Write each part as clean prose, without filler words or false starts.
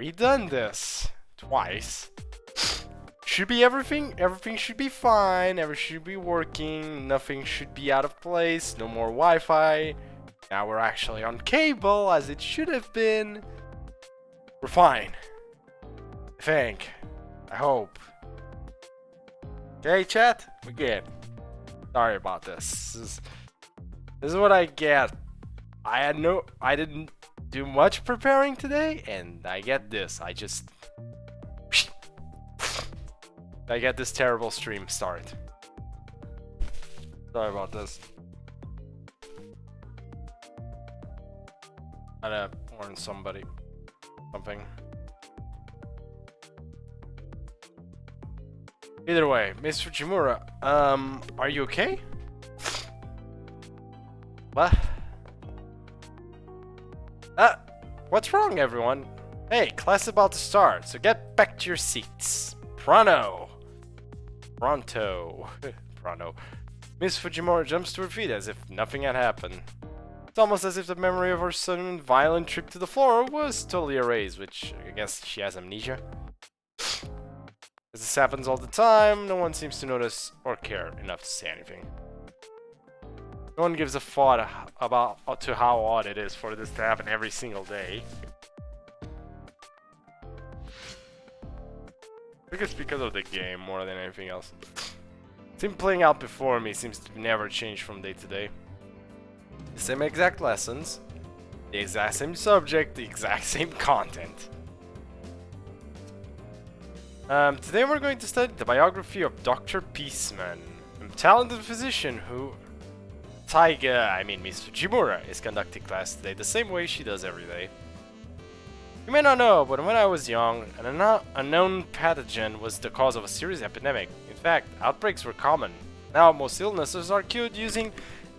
redone this twice. Should be everything. Everything should be fine. Everything should be working. Nothing should be out of place. No more Wi-Fi. Now we're actually on cable as it should have been. We're fine. I think. I hope. Okay, chat? We're good. Sorry about this. This is what I get. I didn't do much preparing today, and I get this. I get this terrible stream started. Sorry about this. Gotta warn somebody. Something. Either way, Miss Fujimura, are you okay? What? What's wrong, everyone? Hey, class is about to start, so get back to your seats. Pronto. Pronto. Miss Fujimura jumps to her feet as if nothing had happened. It's almost as if the memory of her sudden violent trip to the floor was totally erased, which I guess she has amnesia. As this happens all the time, no one seems to notice or care enough to say anything. No one gives a thought about to how odd it is for this to happen every single day. I think it's because of the game more than anything else. The thing playing out before me seems to never change from day to day. The same exact lessons, the exact same subject, the exact same content. Today we're going to study the biography of Dr. Peaceman, a talented physician who Miss Fujimura is conducting class today the same way she does every day. You may not know, but when I was young, an unknown pathogen was the cause of a serious epidemic. In fact, outbreaks were common. Now most illnesses are cured using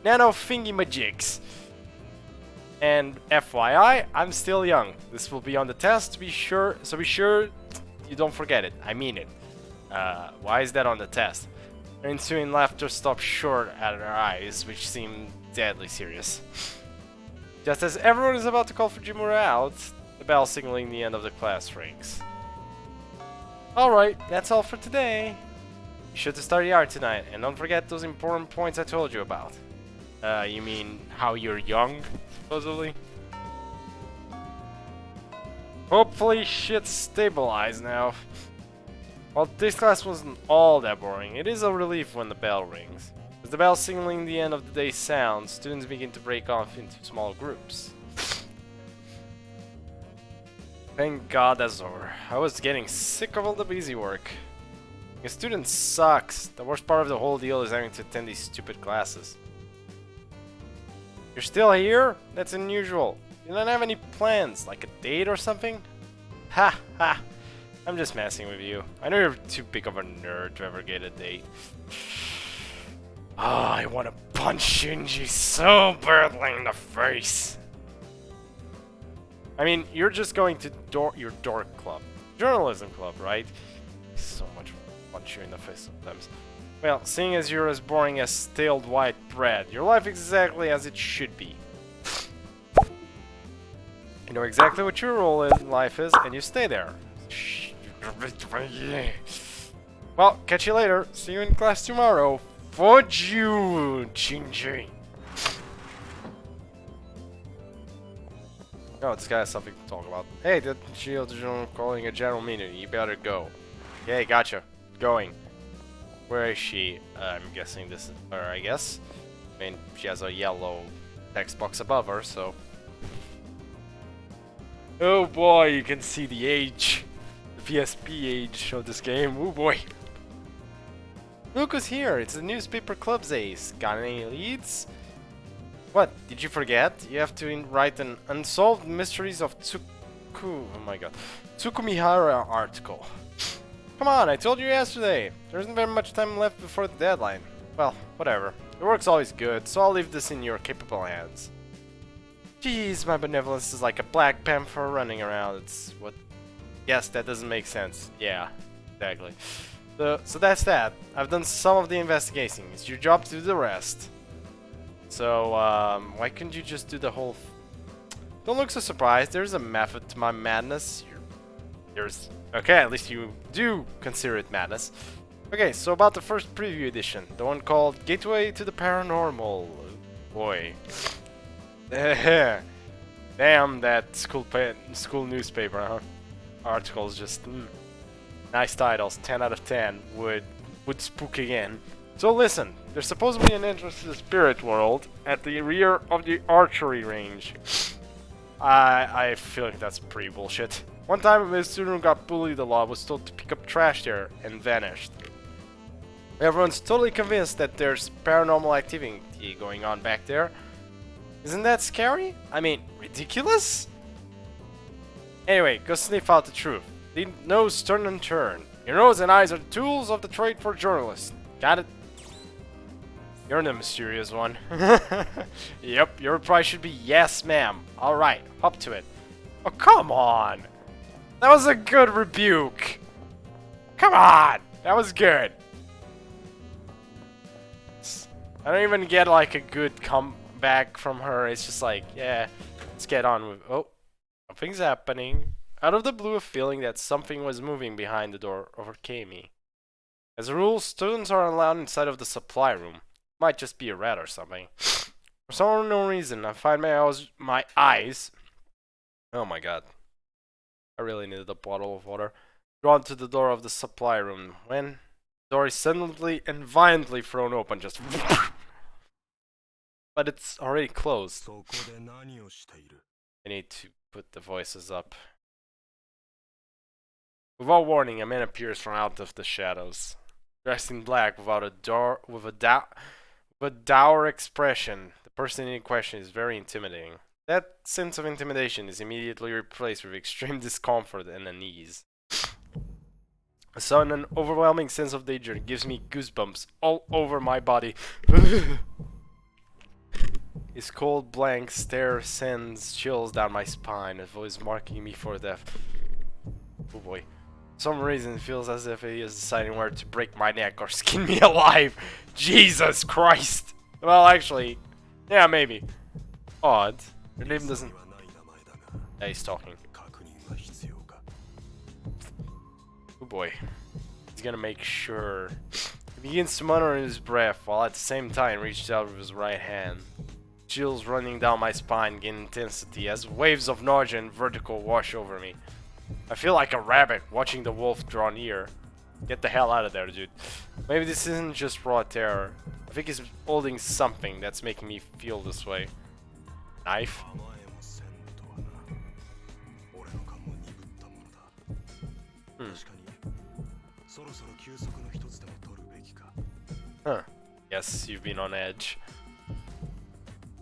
nano-thingy-majigs. And FYI, I'm still young. This will be on the test, be sure you don't forget it. I mean it. Why is that on the test? Her ensuing laughter stopped short at her eyes, which seemed deadly serious. Just as everyone is about to call Fujimura out, the bell signaling the end of the class rings. Alright, that's all for today. Be sure to study art tonight, and don't forget those important points I told you about. You mean how you're young, supposedly? Hopefully shit's stabilized now. While this class wasn't all that boring, it is a relief when the bell rings. As the bell signaling the end of the day sounds, students begin to break off into small groups. Thank God that's over. I was getting sick of all the busy work. Being a student sucks. The worst part of the whole deal is having to attend these stupid classes. You're still here? That's unusual. You don't have any plans, like a date or something? Ha ha! I'm just messing with you. I know you're too big of a nerd to ever get a date. I want to punch Shinji so badly in the face. I mean, you're just going to your dork club. Journalism club, right? So much fun to punch you in the face sometimes. Well, seeing as you're as boring as stale white bread, your life exactly as it should be. You know exactly what your role in life is, and you stay there. Well, catch you later. See you in class tomorrow. Fudge you, Shinji. Oh, this guy has something to talk about. Hey, the Shield calling a general meeting. You better go. Okay, gotcha. Going. Where is she? I'm guessing this is her, I guess. I mean, she has a yellow text box above her, so... Oh boy, you can see the age. The PSP age of this game. Oh boy. Look who's here. It's the newspaper club's ace. Got any leads? What? Did you forget? You have to write an Unsolved Mysteries of Tsukumihara article. Come on, I told you yesterday. There isn't very much time left before the deadline. Well, whatever. Your work's always good, so I'll leave this in your capable hands. Jeez, my benevolence is like a black panther running around. It's what... Yes, that doesn't make sense. Yeah, exactly. So that's that. I've done some of the investigating. It's your job to do the rest. So, why couldn't you just do the whole... Don't look so surprised. There's a method to my madness. You're There's... Okay, at least you do consider it madness. Okay, so about the first preview edition, the one called Gateway to the Paranormal. Boy. Damn, that school newspaper, huh? Articles just... Nice titles, 10 out of 10, would spook again. So listen, there's supposedly an entrance to the spirit world at the rear of the archery range. I feel like that's pretty bullshit. One time a student who got bullied a lot was told to pick up trash there and vanished. Everyone's totally convinced that there's paranormal activity going on back there. Isn't that scary? I mean, ridiculous? Anyway, go sniff out the truth. The nose turn and turn. Your nose and eyes are the tools of the trade for journalists. Got it? You're the mysterious one. Yep, your reply should be yes, ma'am. Alright, hop to it. Oh, come on! That was a good rebuke! Come on! That was good. I don't even get like a good comeback from her. It's just like, yeah, let's get on with... Oh, something's happening. Out of the blue, a feeling that something was moving behind the door overcame me. As a rule, students are allowed inside of the supply room. Might just be a rat or something. For some unknown reason, I find my eyes... Oh my god. I really needed a bottle of water. Drawn to the door of the supply room. When the door is suddenly and violently thrown open, just... But it's already closed. I need to put the voices up. Without warning, a man appears from out of the shadows, dressed in black, with a dour expression. The person in question is very intimidating. That sense of intimidation is immediately replaced with extreme discomfort and unease. A sudden and overwhelming sense of danger gives me goosebumps all over my body. His cold, blank stare sends chills down my spine, as though he's marking me for death. Oh boy. For some reason, it feels as if he is deciding whether to break my neck or skin me alive. Jesus Christ! Well, actually, yeah, maybe. Odd. Your name doesn't... Yeah, he's talking. Oh boy. He's gonna make sure. He begins to mutter in his breath, while at the same time reaches out with his right hand. Chills running down my spine gain intensity as waves of nausea and vertigo wash over me. I feel like a rabbit watching the wolf draw near. Get the hell out of there, dude. Maybe this isn't just raw terror. I think he's holding something that's making me feel this way. Knife? Huh. Yes, you've been on edge.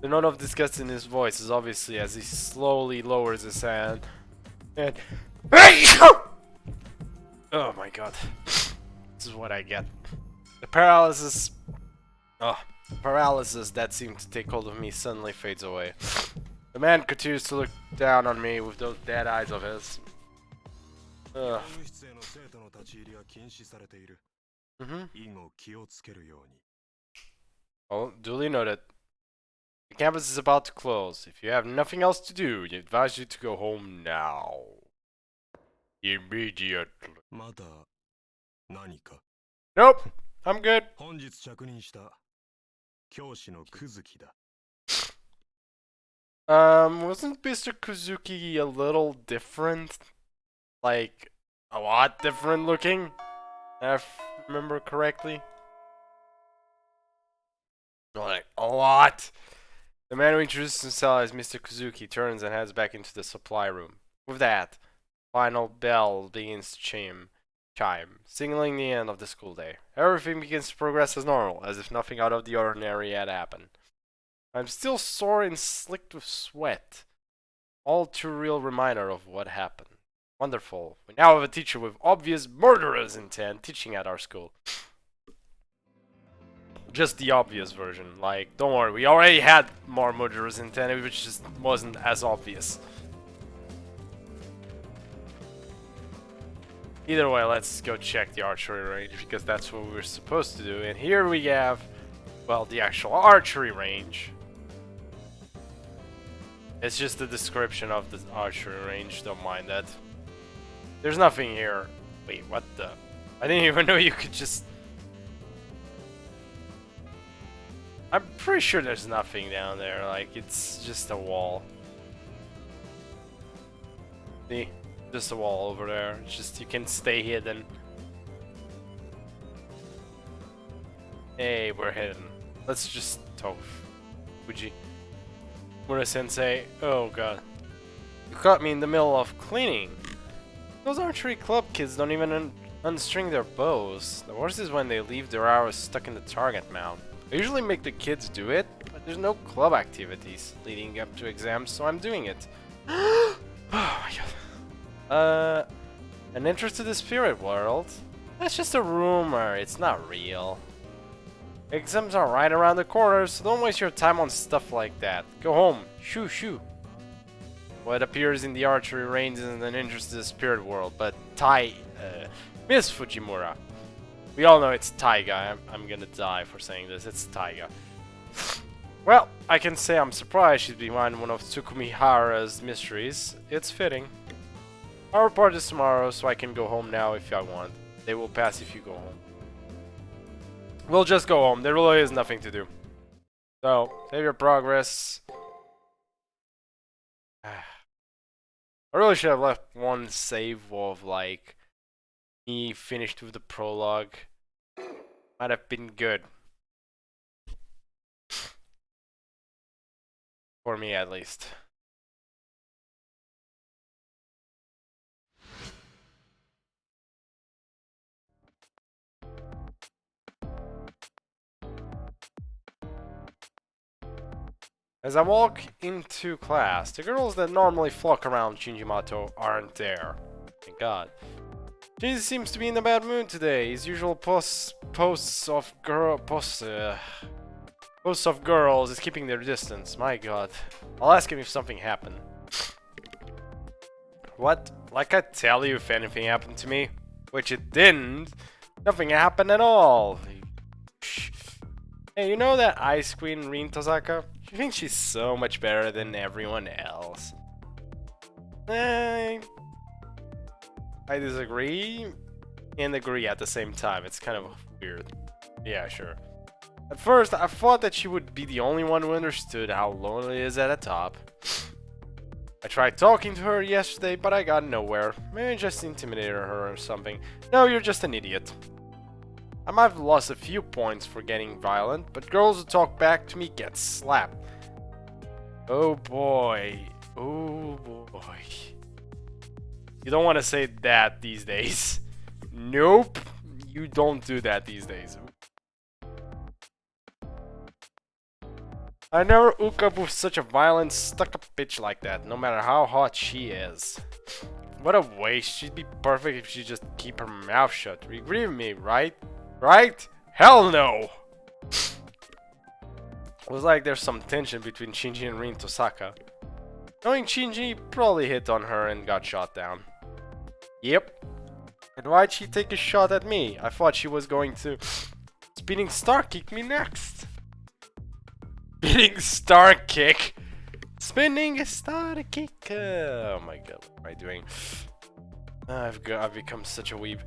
The note of disgust in his voice is obviously as he slowly lowers his hand. And... Oh my god. This is what I get. The paralysis... Oh, paralysis that seemed to take hold of me suddenly fades away. The man continues to look down on me with those dead eyes of his. Ugh. Oh, duly noted. The campus is about to close. If you have nothing else to do, we advise you to go home now. Immediately. Nope, I'm good. Wasn't Mr. Kuzuki a little different? Like, a lot different looking? If I remember correctly. Like, a lot. The man who introduces himself as Mr. Kuzuki turns and heads back into the supply room. With that, final bell begins to chime, signaling the end of the school day. Everything begins to progress as normal, as if nothing out of the ordinary had happened. I'm still sore and slicked with sweat. All too real reminder of what happened. Wonderful. We now have a teacher with obvious murderous intent teaching at our school. Just the obvious version. Like, don't worry, we already had more murderous intent, which just wasn't as obvious. Either way, let's go check the archery range, because that's what we're supposed to do. And here we have, well, the actual archery range. It's just the description of the archery range, don't mind that. There's nothing here. Wait, what the? I didn't even know you could just... I'm pretty sure there's nothing down there, like, it's just a wall. See? Just a wall over there. It's just, you can stay hidden. Hey, we're hidden. Let's just talk. Fuji. Mura-sensei. Oh god. You caught me in the middle of cleaning. Those archery club kids don't even unstring their bows. The worst is when they leave their arrows stuck in the target mount. I usually make the kids do it, but there's no club activities leading up to exams, so I'm doing it. Oh my god. An entrance to the spirit world? That's just a rumor, it's not real. Exams are right around the corner, so don't waste your time on stuff like that. Go home. Shoo shoo. What appears in the archery range isn't an interest to the spirit world, but Miss Fujimura. We all know it's Taiga. I'm gonna die for saying this. It's Taiga. Well, I can say I'm surprised she's behind one of Tsukumihara's mysteries. It's fitting. Our report is tomorrow, so I can go home now if I want. They will pass if you go home. We'll just go home. There really is nothing to do. So, save your progress. I really should have left one save of, like, me finished with the prologue. Might have been good. For me, at least. As I walk into class, the girls that normally flock around Shinjimato aren't there. Thank God. Shinji seems to be in a bad mood today. His usual posts of girls is keeping their distance. My God. I'll ask him if something happened. What? Like I tell you if anything happened to me? Which it didn't. Nothing happened at all. Hey, you know that Ice Queen Rin Tozaka? She thinks she's so much better than everyone else. I disagree and agree at the same time. It's kind of weird. Yeah, sure. At first, I thought that she would be the only one who understood how lonely it is at the top. I tried talking to her yesterday, but I got nowhere. Maybe I just intimidated her or something. No, you're just an idiot. I might have lost a few points for getting violent, but girls who talk back to me get slapped. Oh boy. Oh boy. You don't want to say that these days. Nope. You don't do that these days. I never hook up with such a violent, stuck-up bitch like that, no matter how hot she is. What a waste. She'd be perfect if she just keep her mouth shut. You agree with me, right? Right? Hell no! It was like there's some tension between Shinji and Rin Tosaka. Knowing Shinji probably hit on her and got shot down. Yep. And why'd she take a shot at me? I thought she was going to Speeding Star Kick me next. Speeding Star Kick? Spinning a Star Kick. Oh my god, what am I doing? I've become such a weeb.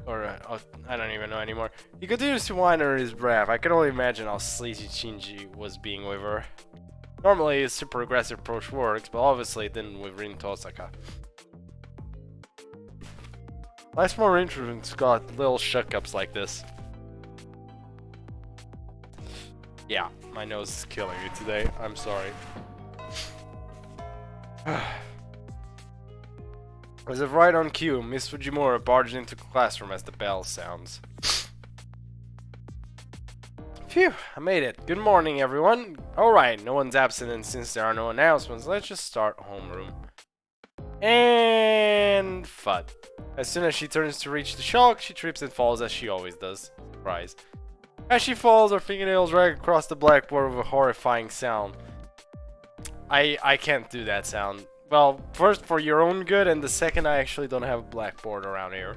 Or, I don't even know anymore. He continues to whine under his breath. I can only imagine how sleazy Shinji was being with her. Normally, his super aggressive approach works, but obviously it didn't with Rin Tosaka. Life's more interesting, got little shuck-ups like this. Yeah, my nose is killing me today. I'm sorry. As if right on cue, Miss Fujimura barged into the classroom as the bell sounds. Phew, I made it. Good morning, everyone. Alright, no one's absent, and since there are no announcements, let's just start homeroom. And FUD. As soon as she turns to reach the chalk, she trips and falls as she always does. Surprise. As she falls, her fingernails drag across the blackboard with a horrifying sound. I can't do that sound. Well, first for your own good, and the second I actually don't have a blackboard around here.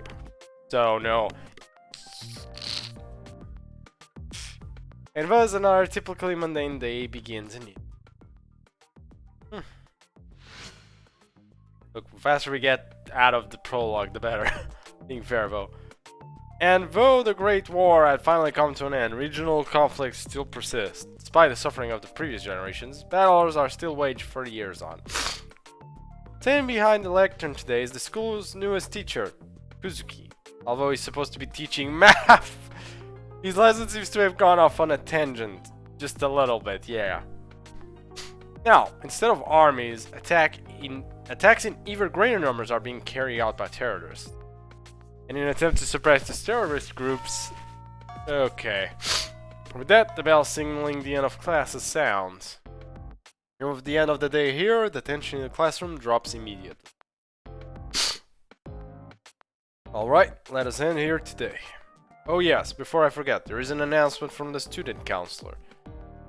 So, no. And thus another typically mundane day begins anew. Look, the faster we get out of the prologue, the better. Being fair, though. And though the Great War had finally come to an end, regional conflicts still persist. Despite the suffering of the previous generations, battles are still waged 30 years on. Sitting behind the lectern today is the school's newest teacher, Kuzuki. Although he's supposed to be teaching math, his lesson seems to have gone off on a tangent. Just a little bit, yeah. Now, instead of armies, attacks in even greater numbers are being carried out by terrorists. In an attempt to suppress these terrorist groups... Okay. With that, the bell signaling the end of classes sounds. And with the end of the day here, the tension in the classroom drops immediately. Alright, let us end here today. Oh yes, before I forget, there is an announcement from the student counselor.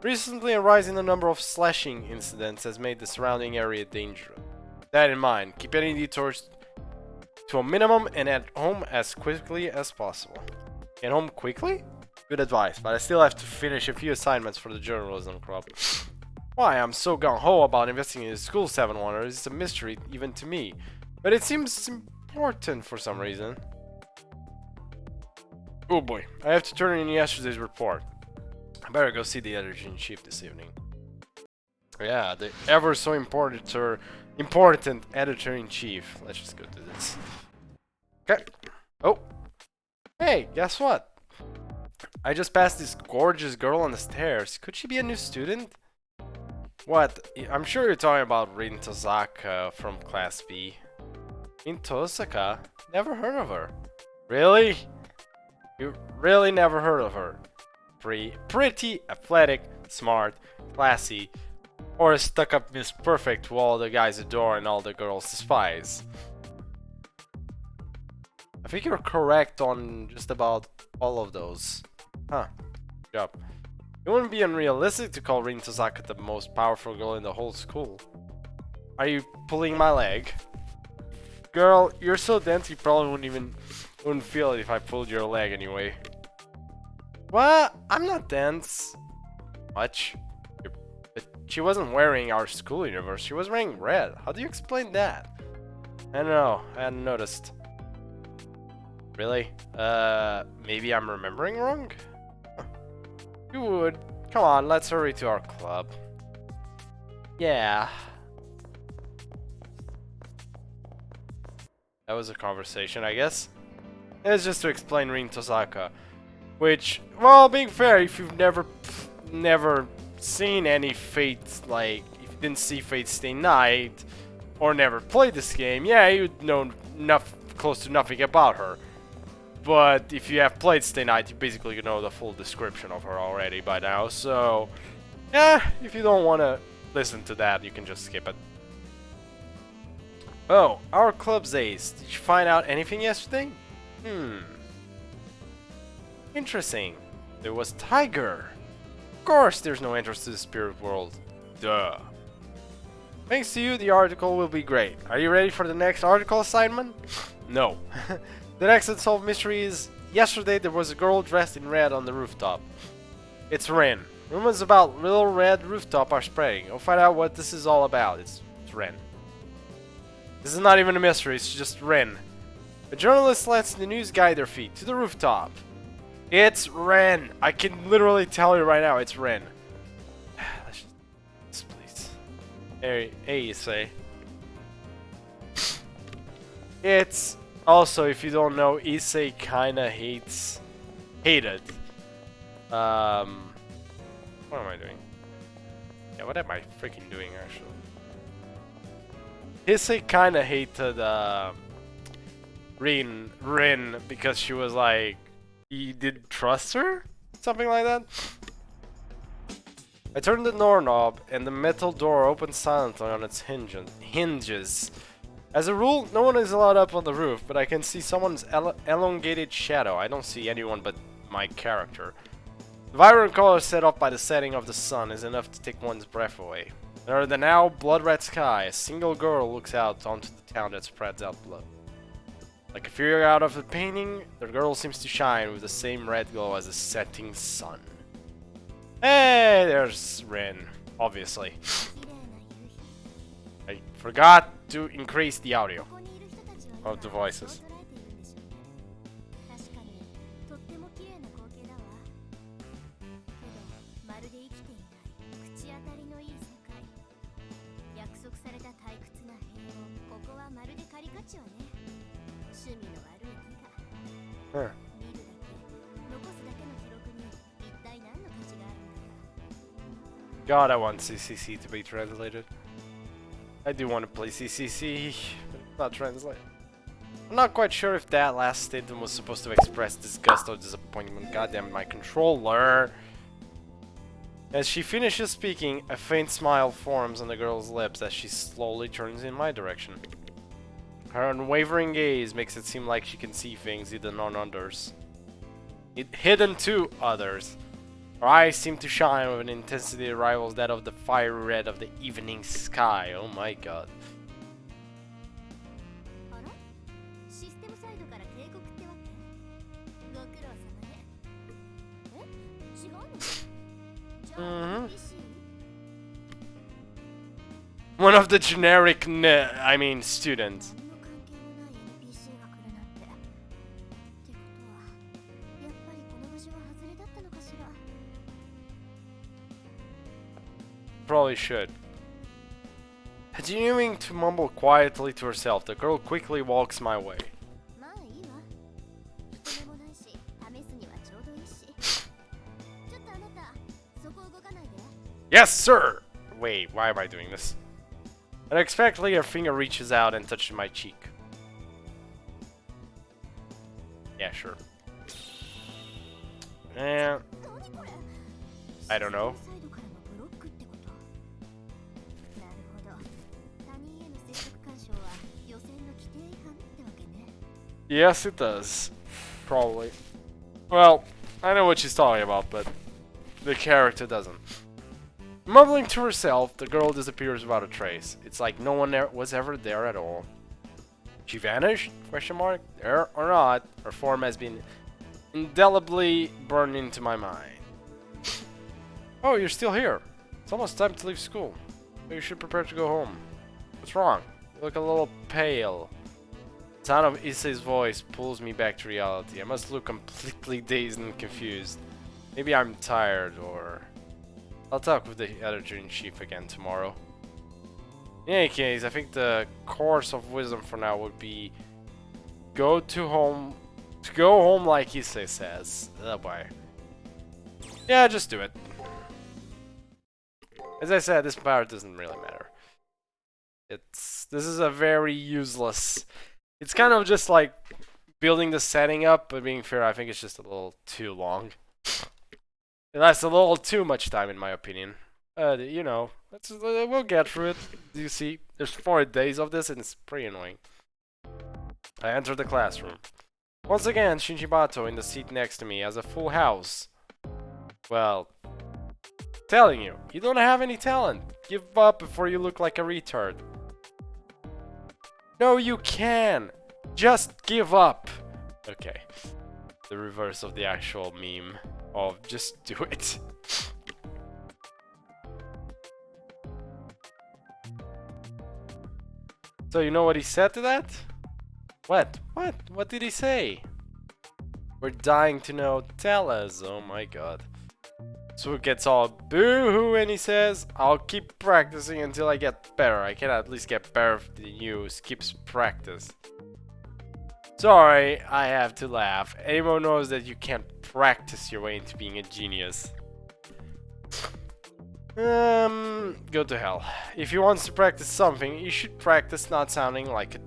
Recently, a rise in the number of slashing incidents has made the surrounding area dangerous. With that in mind, keep any detours to a minimum and at home as quickly as possible. Get home quickly? Good advice, but I still have to finish a few assignments for the journalism club. Why I'm so gung-ho about investigating the school 7 wonders is a mystery even to me, but it seems important for some reason. Oh boy, I have to turn in yesterday's report. I better go see the editor-in-chief this evening. Yeah, the ever so important editor-in-chief. Let's just go do this. Okay. Oh. Hey, guess what? I just passed this gorgeous girl on the stairs. Could she be a new student? What? I'm sure you're talking about Rin Tozaka from Class B. Rin Tozaka? Never heard of her. Really? You really never heard of her? Pretty, athletic, smart, classy, or a stuck-up Miss Perfect who all the guys adore and all the girls despise. I think you're correct on just about all of those. Huh. Good job. It wouldn't be unrealistic to call Rin Tozaka the most powerful girl in the whole school. Are you pulling my leg? Girl, you're so dense you probably wouldn't feel it if I pulled your leg anyway. What? I'm not dense. Much. She wasn't wearing our school uniform. She was wearing red. How do you explain that? I don't know. I hadn't noticed. Really? Maybe I'm remembering wrong? Huh. You would. Come on, let's hurry to our club. Yeah. That was a conversation, I guess. It's just to explain Rin Tozaka. Which, well, being fair, if you've never seen any Fate, like, if you didn't see Fate Stay Night, or never played this game, yeah, you'd know close to nothing about her. But if you have played Stay Night, you basically know the full description of her already by now, so... yeah, if you don't want to listen to that, you can just skip it. Oh, our club's ace. Did you find out anything yesterday? Interesting. There was Tiger. Of course there's no entrance to the spirit world. Duh. Thanks to you, the article will be great. Are you ready for the next article assignment? No. The next unsolved mystery is, yesterday there was a girl dressed in red on the rooftop. It's Ren. Rumors about Little Red Rooftop are spreading. We'll find out what this is all about. It's Ren. This is not even a mystery, it's just Ren. A journalist lets the news guide their feet to the rooftop. It's Ren. I can literally tell you right now, it's Ren. Let's just, please. Hey, you say. It's also, if you don't know, Issei kinda hated. What am I doing? Yeah, what am I freaking doing actually? Issei kinda hated Rin because she was like, he didn't trust her? Something like that? I turned the doorknob and the metal door opened silently on its hinges. As a rule, no one is allowed up on the roof, but I can see someone's elongated shadow. I don't see anyone but my character. The vibrant color set off by the setting of the sun is enough to take one's breath away. Under the now blood-red sky, a single girl looks out onto the town that spreads out below. Like a figure out of the painting, the girl seems to shine with the same red glow as the setting sun. Hey, there's Rin, obviously. I forgot to increase the audio of the voices. Huh. God, I want CCC to be translated. I do want to play CCC, but it's not translated. I'm not quite sure if that last statement was supposed to express disgust or disappointment. Goddamn, my controller! As she finishes speaking, a faint smile forms on the girl's lips as she slowly turns in my direction. Her unwavering gaze makes it seem like she can see things hidden on others. Hidden to others. Her eyes seem to shine with an intensity that rivals that of the fiery red of the evening sky. Oh my god. One of the generic, students. Probably should. Continuing to mumble quietly to herself, the girl quickly walks my way. Yes, sir! Wait, why am I doing this? Unexpectedly, her finger reaches out and touches my cheek. Yeah, sure. I don't know. Yes, it does. Probably. Well, I know what she's talking about, but the character doesn't. Mumbling to herself, the girl disappears without a trace. It's like no one was ever there at all. She vanished? Question mark. There or not, her form has been indelibly burned into my mind. Oh, you're still here. It's almost time to leave school. You should prepare to go home. What's wrong? You look a little pale. The sound of Issei's voice pulls me back to reality. I must look completely dazed and confused. Maybe I'm tired, or... I'll talk with the editor-in-chief again tomorrow. In any case, I think the course of wisdom for now would be... Go home like Issei says. Oh boy. Yeah, just do it. As I said, this part doesn't really matter. This is a very useless... It's kind of just like building the setting up, but being fair, I think it's just a little too long. It lasts a little too much time, in my opinion. You know, we'll get through it. You see, there's 4 days of this, and it's pretty annoying. I enter the classroom. Once again, Shinjibato in the seat next to me has a full house. Well, telling you, you don't have any talent. Give up before you look like a retard. No, you can. Just give up. Okay. The reverse of the actual meme of just do it. So you know what he said to that? What? What did he say? We're dying to know. Tell us. Oh my god. So it gets all boo-hoo and he says, I'll keep practicing until I get better. I can at least get better than you. Skips practice. Sorry, I have to laugh. Anyone knows that you can't practice your way into being a genius. Go to hell. If he wants to practice something, you should practice not sounding like a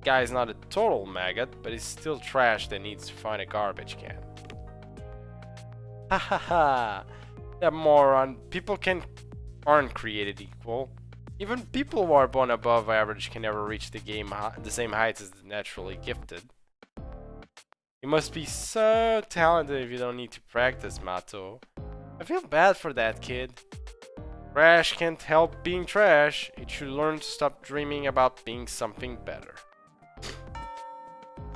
guy's not a total maggot, but he's still trash that needs to find a garbage can. Ha ha ha! That moron. People aren't created equal. Even people who are born above average can never reach the same heights as the naturally gifted. You must be so talented if you don't need to practice, Mato. I feel bad for that kid. Trash can't help being trash. It should learn to stop dreaming about being something better.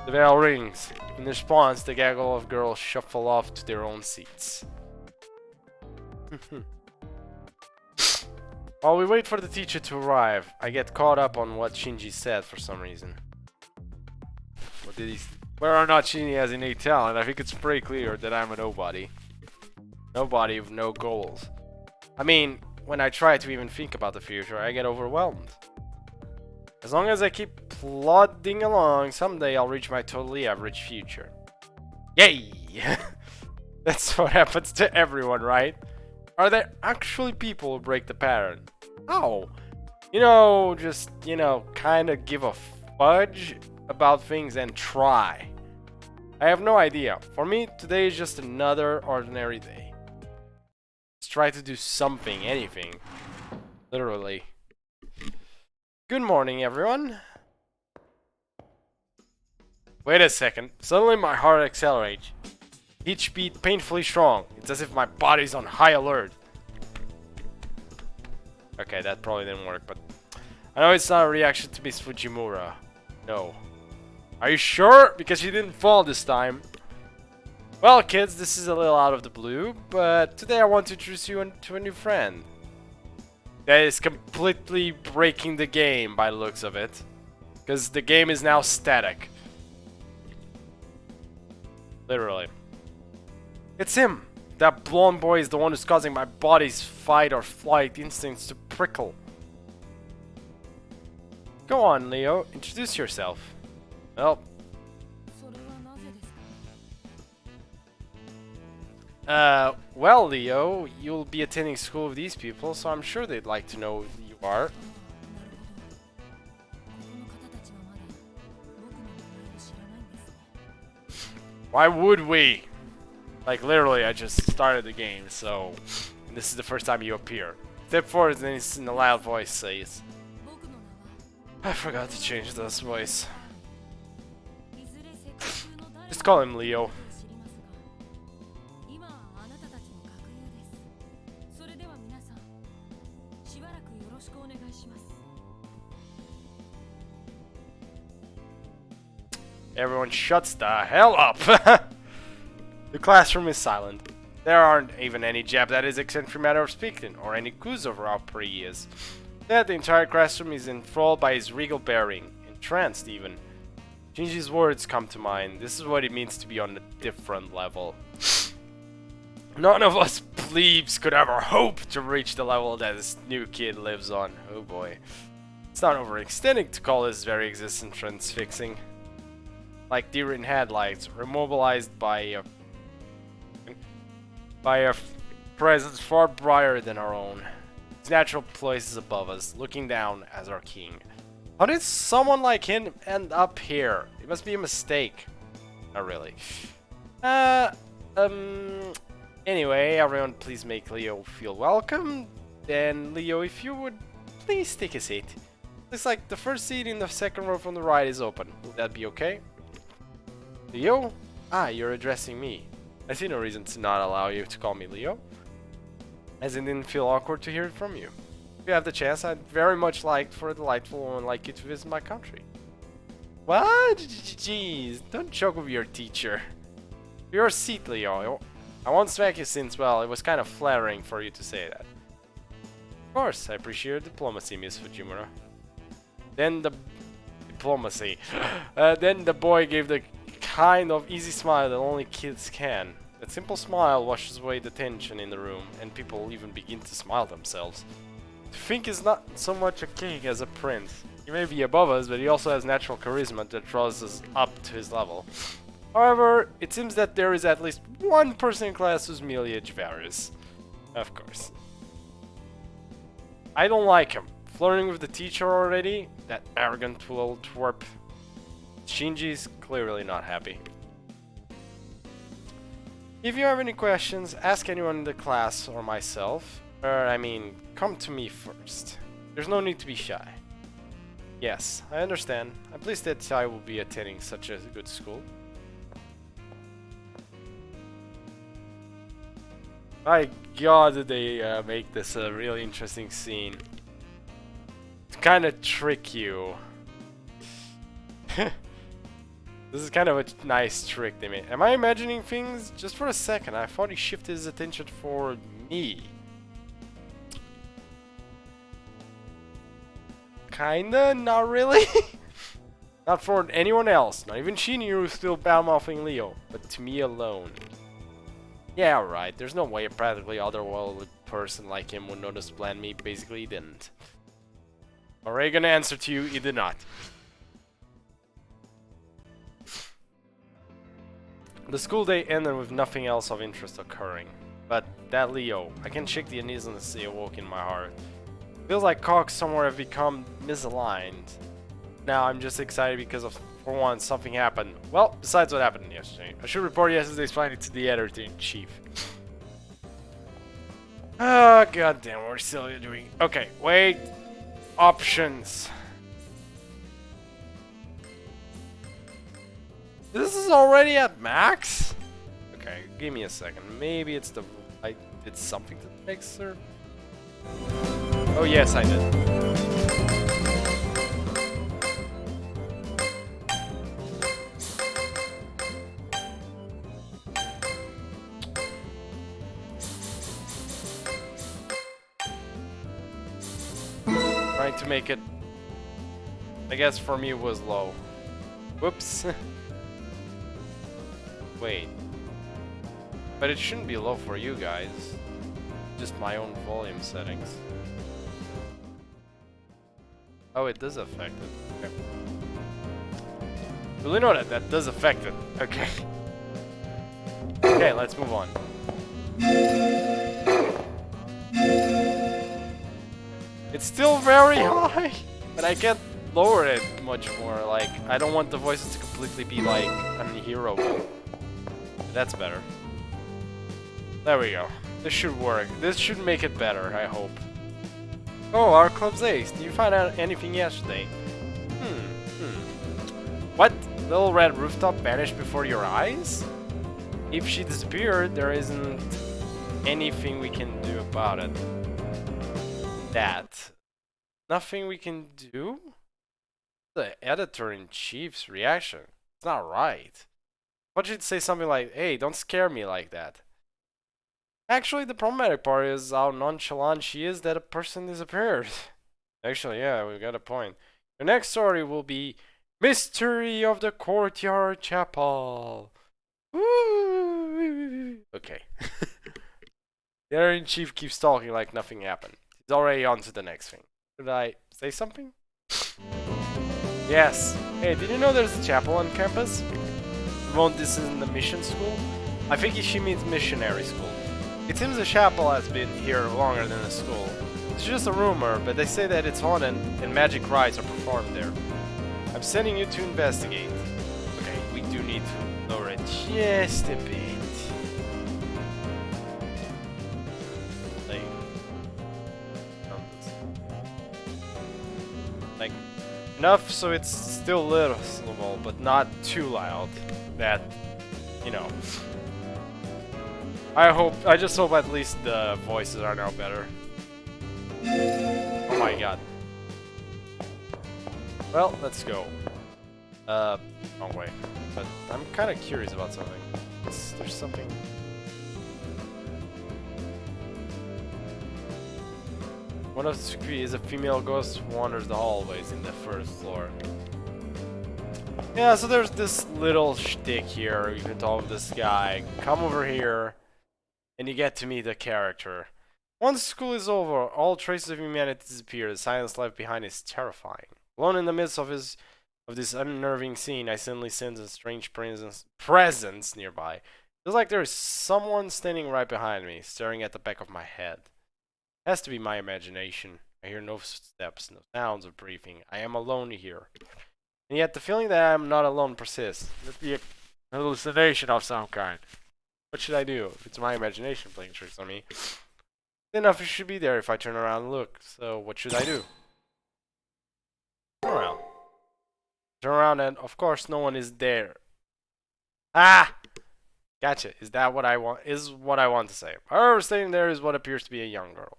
The bell rings. In response, the gaggle of girls shuffle off to their own seats. While we wait for the teacher to arrive, I get caught up on what Shinji said for some reason. What did he? Whether or not Shinji has innate talent, I think it's pretty clear that I'm a nobody. Nobody with no goals. I mean, when I try to even think about the future, I get overwhelmed. As long as I keep plodding along, someday I'll reach my totally average future. Yay! That's what happens to everyone, right? Are there actually people who break the pattern? Oh, just, kind of give a fudge about things and try. I have no idea. For me, today is just another ordinary day. Let's try to do something, anything. Literally. Good morning, everyone. Wait a second. Suddenly my heart accelerates. Each beat painfully strong. It's as if my body's on high alert. Okay, that probably didn't work, but I know it's not a reaction to Miss Fujimura. No. Are you sure? Because she didn't fall this time. Well, kids, this is a little out of the blue, but today I want to introduce you to a new friend. That is completely breaking the game by the looks of it. Because the game is now static. Literally. It's him! That blonde boy is the one who's causing my body's fight or flight instincts to prickle. Go on, Leo. Introduce yourself. Well, Leo, you'll be attending school with these people, so I'm sure they'd like to know who you are. Why would we? Like, literally, I just started the game, so this is the first time you appear. Step forward, and it's in a loud voice says. I forgot to change this voice. Just call him Leo. Everyone shuts the hell up! The classroom is silent. There aren't even any Jap that is eccentric matter of speaking, or any clues of how pretty he is. That the entire classroom is enthralled by his regal bearing, entranced even. Shinji's words come to mind. This is what it means to be on a different level. None of us plebes could ever hope to reach the level that this new kid lives on. Oh boy. It's not overextending to call his very existence transfixing. Like deer in headlights, remobilized by a presence far brighter than our own. His natural place is above us, looking down as our king. How did someone like him end up here? It must be a mistake. Not really. Anyway, everyone please make Leo feel welcome. Then, Leo, if you would please take a seat. Looks like the first seat in the second row from the right is open. Will that be okay? Leo? Ah, you're addressing me. I see no reason to not allow you to call me Leo. As it didn't feel awkward to hear it from you. If you have the chance, I'd very much like for a delightful woman like you to visit my country. What? Jeez, don't joke with your teacher. Your seat, Leo. I won't smack you since, well, it was kind of flattering for you to say that. Of course, I appreciate your diplomacy, Miss Fujimura. Then the boy gave the kind of easy smile that only kids can. That simple smile washes away the tension in the room, and people even begin to smile themselves. To think is not so much a king as a prince. He may be above us, but he also has natural charisma that draws us up to his level. However, it seems that there is at least one person in class whose lineage varies. Of course. I don't like him. Flirting with the teacher already? That arrogant little twerp. Shinji's clearly not happy. If you have any questions, ask anyone in the class or myself. Come to me first. There's no need to be shy. Yes, I understand. I'm pleased that I will be attending such a good school. My god, did they make this a really interesting scene. To kind of trick you. This is kind of a nice trick they made. Am I imagining things? Just for a second, I thought he shifted his attention toward me. kinda, not really. Not for anyone else, not even Shinny who's still bad-mouthing Leo, but to me alone. Yeah, right, there's no way a practically otherworldly person like him would notice plan me, basically he didn't. Already gonna answer to you, he did not. The school day ended with nothing else of interest occurring. But that Leo, I can shake the uneasiness he awoke in my heart. Feels like cogs somewhere have become misaligned. Now I'm just excited because of, for once, something happened. Well, besides what happened yesterday. I should report yesterday's finding to the editor-in-chief. Ah, goddamn, we're still doing... Okay, wait. Options. This is already at max? Okay, give me a second. Maybe it's the... I did something to the mixer? Oh yes, I did. Trying to make it... I guess for me it was low. Whoops. Wait. But it shouldn't be low for you guys. Just my own volume settings. Oh, it does affect it. Okay. Really know that that does affect it. Okay. Okay, let's move on. It's still very high, but I can't lower it much more. Like, I don't want the voices to completely be like unhearable. That's better. There we go. This should work. This should make it better, I hope. Oh, our club's ace. Did you find out anything yesterday? What? Little red rooftop vanished before your eyes? If she disappeared, there isn't anything we can do about it. That. Nothing we can do? The editor-in-chief's reaction. It's not right. Why don't you say something like, hey, don't scare me like that? Actually, the problematic part is how nonchalant she is that a person disappeared. Actually, yeah, we got a point. The next story will be Mystery of the Courtyard Chapel. Woo! Okay. The editor-in-chief keeps talking like nothing happened. He's already on to the next thing. Should I say something? Yes. Hey, did you know there's a chapel on campus? Won't this in the mission school? I think she means missionary school. It seems the chapel has been here longer than the school. It's just a rumor, but they say that it's haunted and magic rites are performed there. I'm sending you to investigate. Okay, we do need to lower it just a bit. Like, enough so it's still listenable, but not too loud. That, you know. I just hope at least the voices are now better. Oh my god. Well, let's go. Wrong way. But I'm kind of curious about something. There's something... One of the secrets is a female ghost who wanders the hallways in the first floor. Yeah, so there's this little shtick here. You can talk with this guy. Come over here. And you get to meet the character. Once school is over, all traces of humanity disappear. The silence left behind is terrifying. Alone in the midst of this unnerving scene, I suddenly sense a strange presence nearby. Feels like there is someone standing right behind me, staring at the back of my head. It has to be my imagination. I hear no steps, no sounds of breathing. I am alone here. And yet the feeling that I am not alone persists. It must be a hallucination of some kind. What should I do? If it's my imagination playing tricks on me, then nothing should be there if I turn around and look. So what should I do? Turn around. Turn around and of course no one is there. Ah! Gotcha. Is that what I want? Is what I want to say. However, standing there is what appears to be a young girl.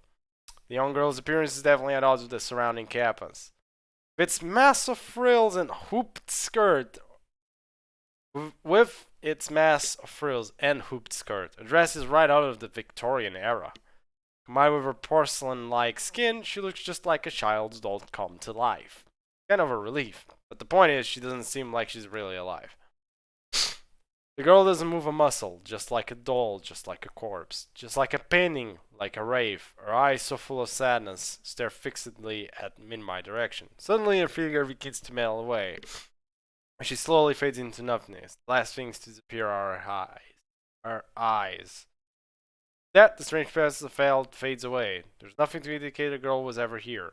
The young girl's appearance is definitely at odds with the surrounding campus. Its mass of frills and hooped skirt. With its mass of frills and hooped skirt. A dress is right out of the Victorian era. Combined with her porcelain-like skin, she looks just like a child's doll come to life. Kind of a relief. But the point is, she doesn't seem like she's really alive. The girl doesn't move a muscle, just like a doll, just like a corpse, just like a painting, like a rave. Her eyes, so full of sadness, stare fixedly in my direction. Suddenly, her figure begins to melt away. She slowly fades into nothingness. The last things to disappear are her eyes. Her eyes. That the strange presence of failed fades away. There's nothing to indicate a girl was ever here.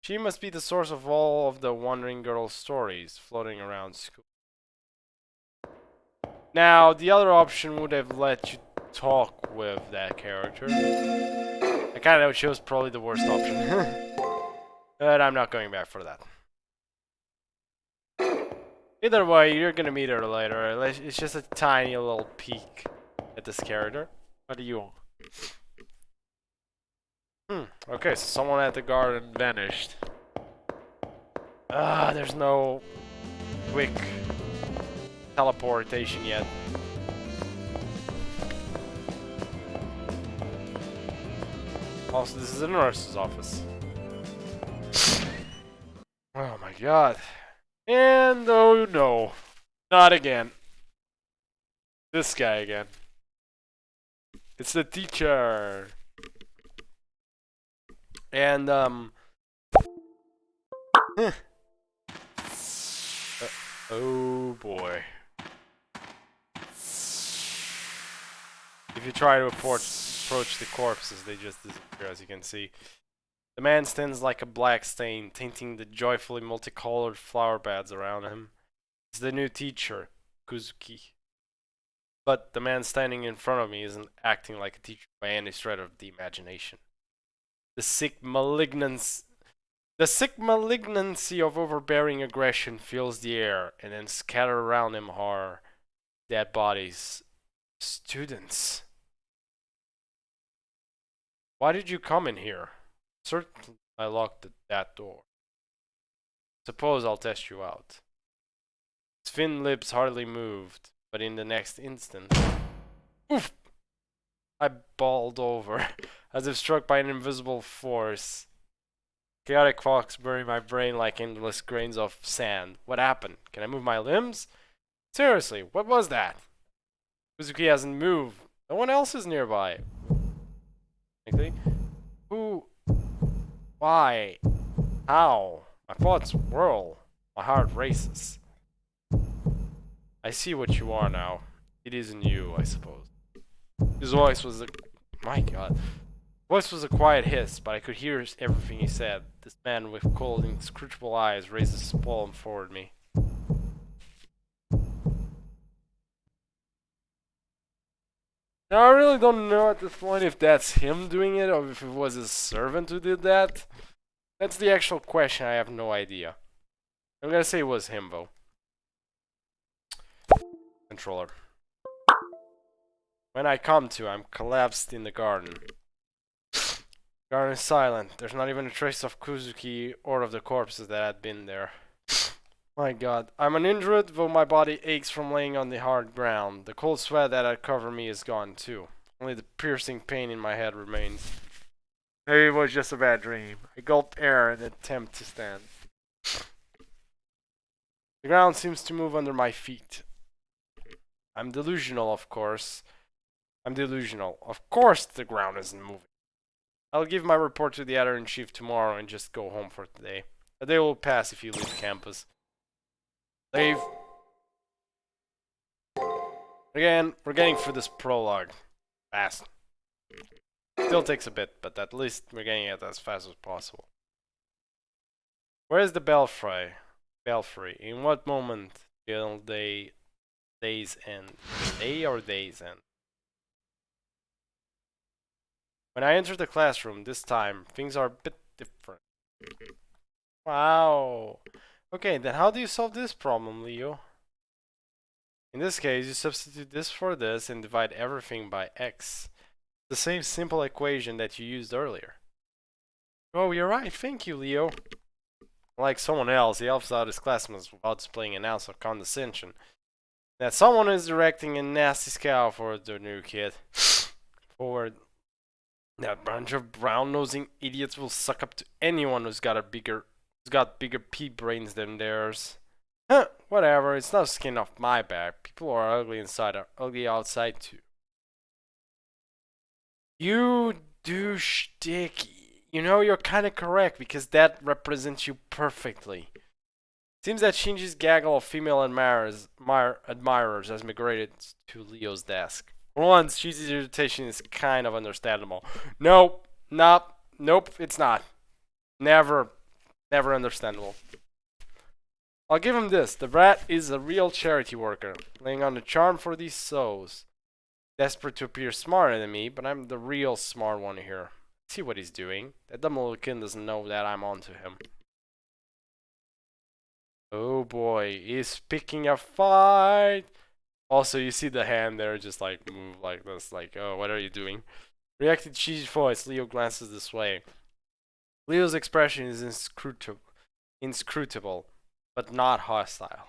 She must be the source of all of the wandering girl's stories floating around school. Now, the other option would have let you talk with that character. I kind of chose probably the worst option. But I'm not going back for that. Either way, you're gonna meet her later. It's just a tiny little peek at this character. What do you want? Okay, so someone at the garden Vanished. there's no quick teleportation yet. Also, this is a nurse's office. Oh my god. And oh no. Not again. This guy again. It's the teacher. And oh boy. If you try to approach the corpses, they just disappear, as you can see. The man stands like a black stain, tainting the joyfully multicolored flower beds around him. It's the new teacher, Kuzuki. But the man standing in front of me isn't acting like a teacher by any stretch of the imagination. The sick malignancy of overbearing aggression fills the air, and then scattered around him are dead bodies. Students. Why did you come in here? Certainly I locked that door. Suppose I'll test you out. His thin lips hardly moved, but in the next instant, oof! I bawled over, as if struck by an invisible force. Chaotic thoughts bury my brain like endless grains of sand. What happened? Can I move my limbs? Seriously, what was that? Kuzuki hasn't moved. No one else is nearby. Who? Why? How? My thoughts whirl. My heart races. I see what you are now. It isn't you, I suppose. His voice was my god. His voice was a quiet hiss, but I could hear everything he said. This man with cold, inscrutable eyes raised his palm toward me. Now, I really don't know at this point if that's him doing it or if it was his servant who did that. That's the actual question, I have no idea. I'm gonna say it was him, though. Controller. When I come to, I'm collapsed in the garden. The garden is silent. There's not even a trace of Kuzuki or of the corpses that had been there. My god. I'm uninjured, though my body aches from laying on the hard ground. The cold sweat that had covered me is gone too. Only the piercing pain in my head remains. Maybe it was just a bad dream. I gulped air in an attempt to stand. The ground seems to move under my feet. I'm delusional, of course. I'm delusional. Of course the ground isn't moving. I'll give my report to the editor-in-chief tomorrow and just go home for today. A day will pass if you leave campus. Leave. Again, we're getting through this prologue. Fast. Still takes a bit, but at least we're getting it as fast as possible. Where is the belfry? In what moment will days end? Day or days end? When I enter the classroom this time, things are a bit different. Wow. Okay, then how do you solve this problem, Leo? In this case, you substitute this for this and divide everything by x. The same simple equation that you used earlier. Oh, you're right. Thank you, Leo. Like someone else, he helps out his classmates without displaying an ounce of condescension. That someone is directing a nasty scowl for the new kid. Forward. That bunch of brown-nosing idiots will suck up to anyone who's got bigger pea brains than theirs. Huh, whatever, it's not skin off my back. People are ugly inside are ugly outside too. You douche dick. You know, you're kinda correct because that represents you perfectly. Seems that Shinji's gaggle of female admirers has migrated to Leo's desk. For once, Shinji's irritation is kind of understandable. Nope, it's not. Never understandable. I'll give him this. The brat is a real charity worker, laying on the charm for these souls. Desperate to appear smarter than me, but I'm the real smart one here. See what he's doing. That dumb little kid doesn't know that I'm onto him. Oh boy, he's picking a fight. Also, you see the hand there just like move like this, like, oh, what are you doing? Reacted Chi's voice, Leo glances this way. Leo's expression is inscrutable, but not hostile.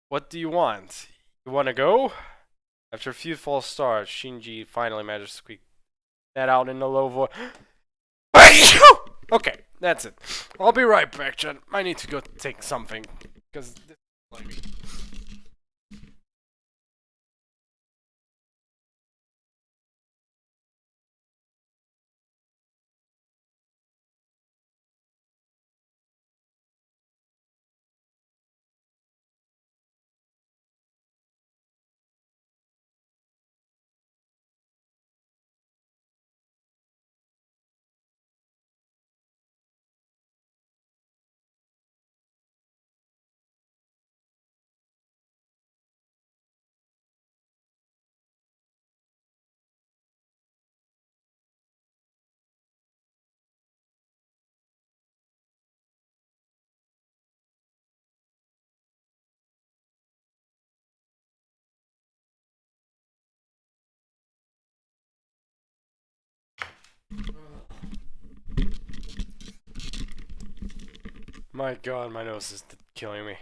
What do you want? You wanna go? After a few false starts, Shinji finally managed to squeak that out in a low voice. Okay, that's it. I'll be right back, Jen. I need to go take something. Because this like... My god, my nose is killing me.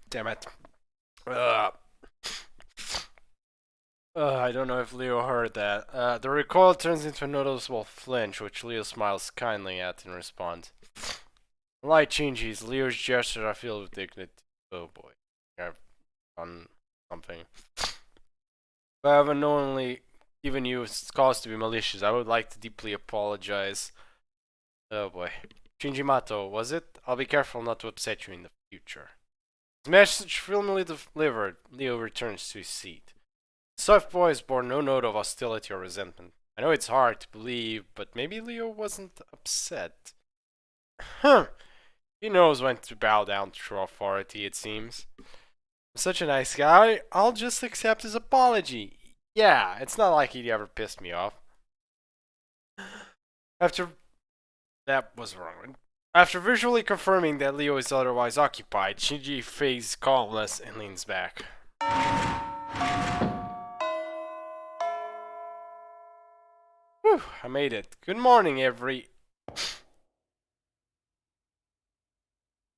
Damn it. I don't know if Leo heard that. The recoil turns into a noticeable flinch, which Leo smiles kindly at in response. Light changes. Leo's gestures are filled with dignity. Oh boy. I've done something. If I have unknowingly given you cause to be malicious, I would like to deeply apologize. Oh boy. Shinji Mato, was it? I'll be careful not to upset you in the future. His message firmly delivered, Leo returns to his seat. The soft voice bore no note of hostility or resentment. I know it's hard to believe, but maybe Leo wasn't upset. He knows when to bow down to authority, it seems. I'm such a nice guy, I'll just accept his apology. Yeah, it's not like he ever pissed me off. That was wrong. After visually confirming that Leo is otherwise occupied, Shinji feigns calmness and leans back. Whew, I made it. Good morning,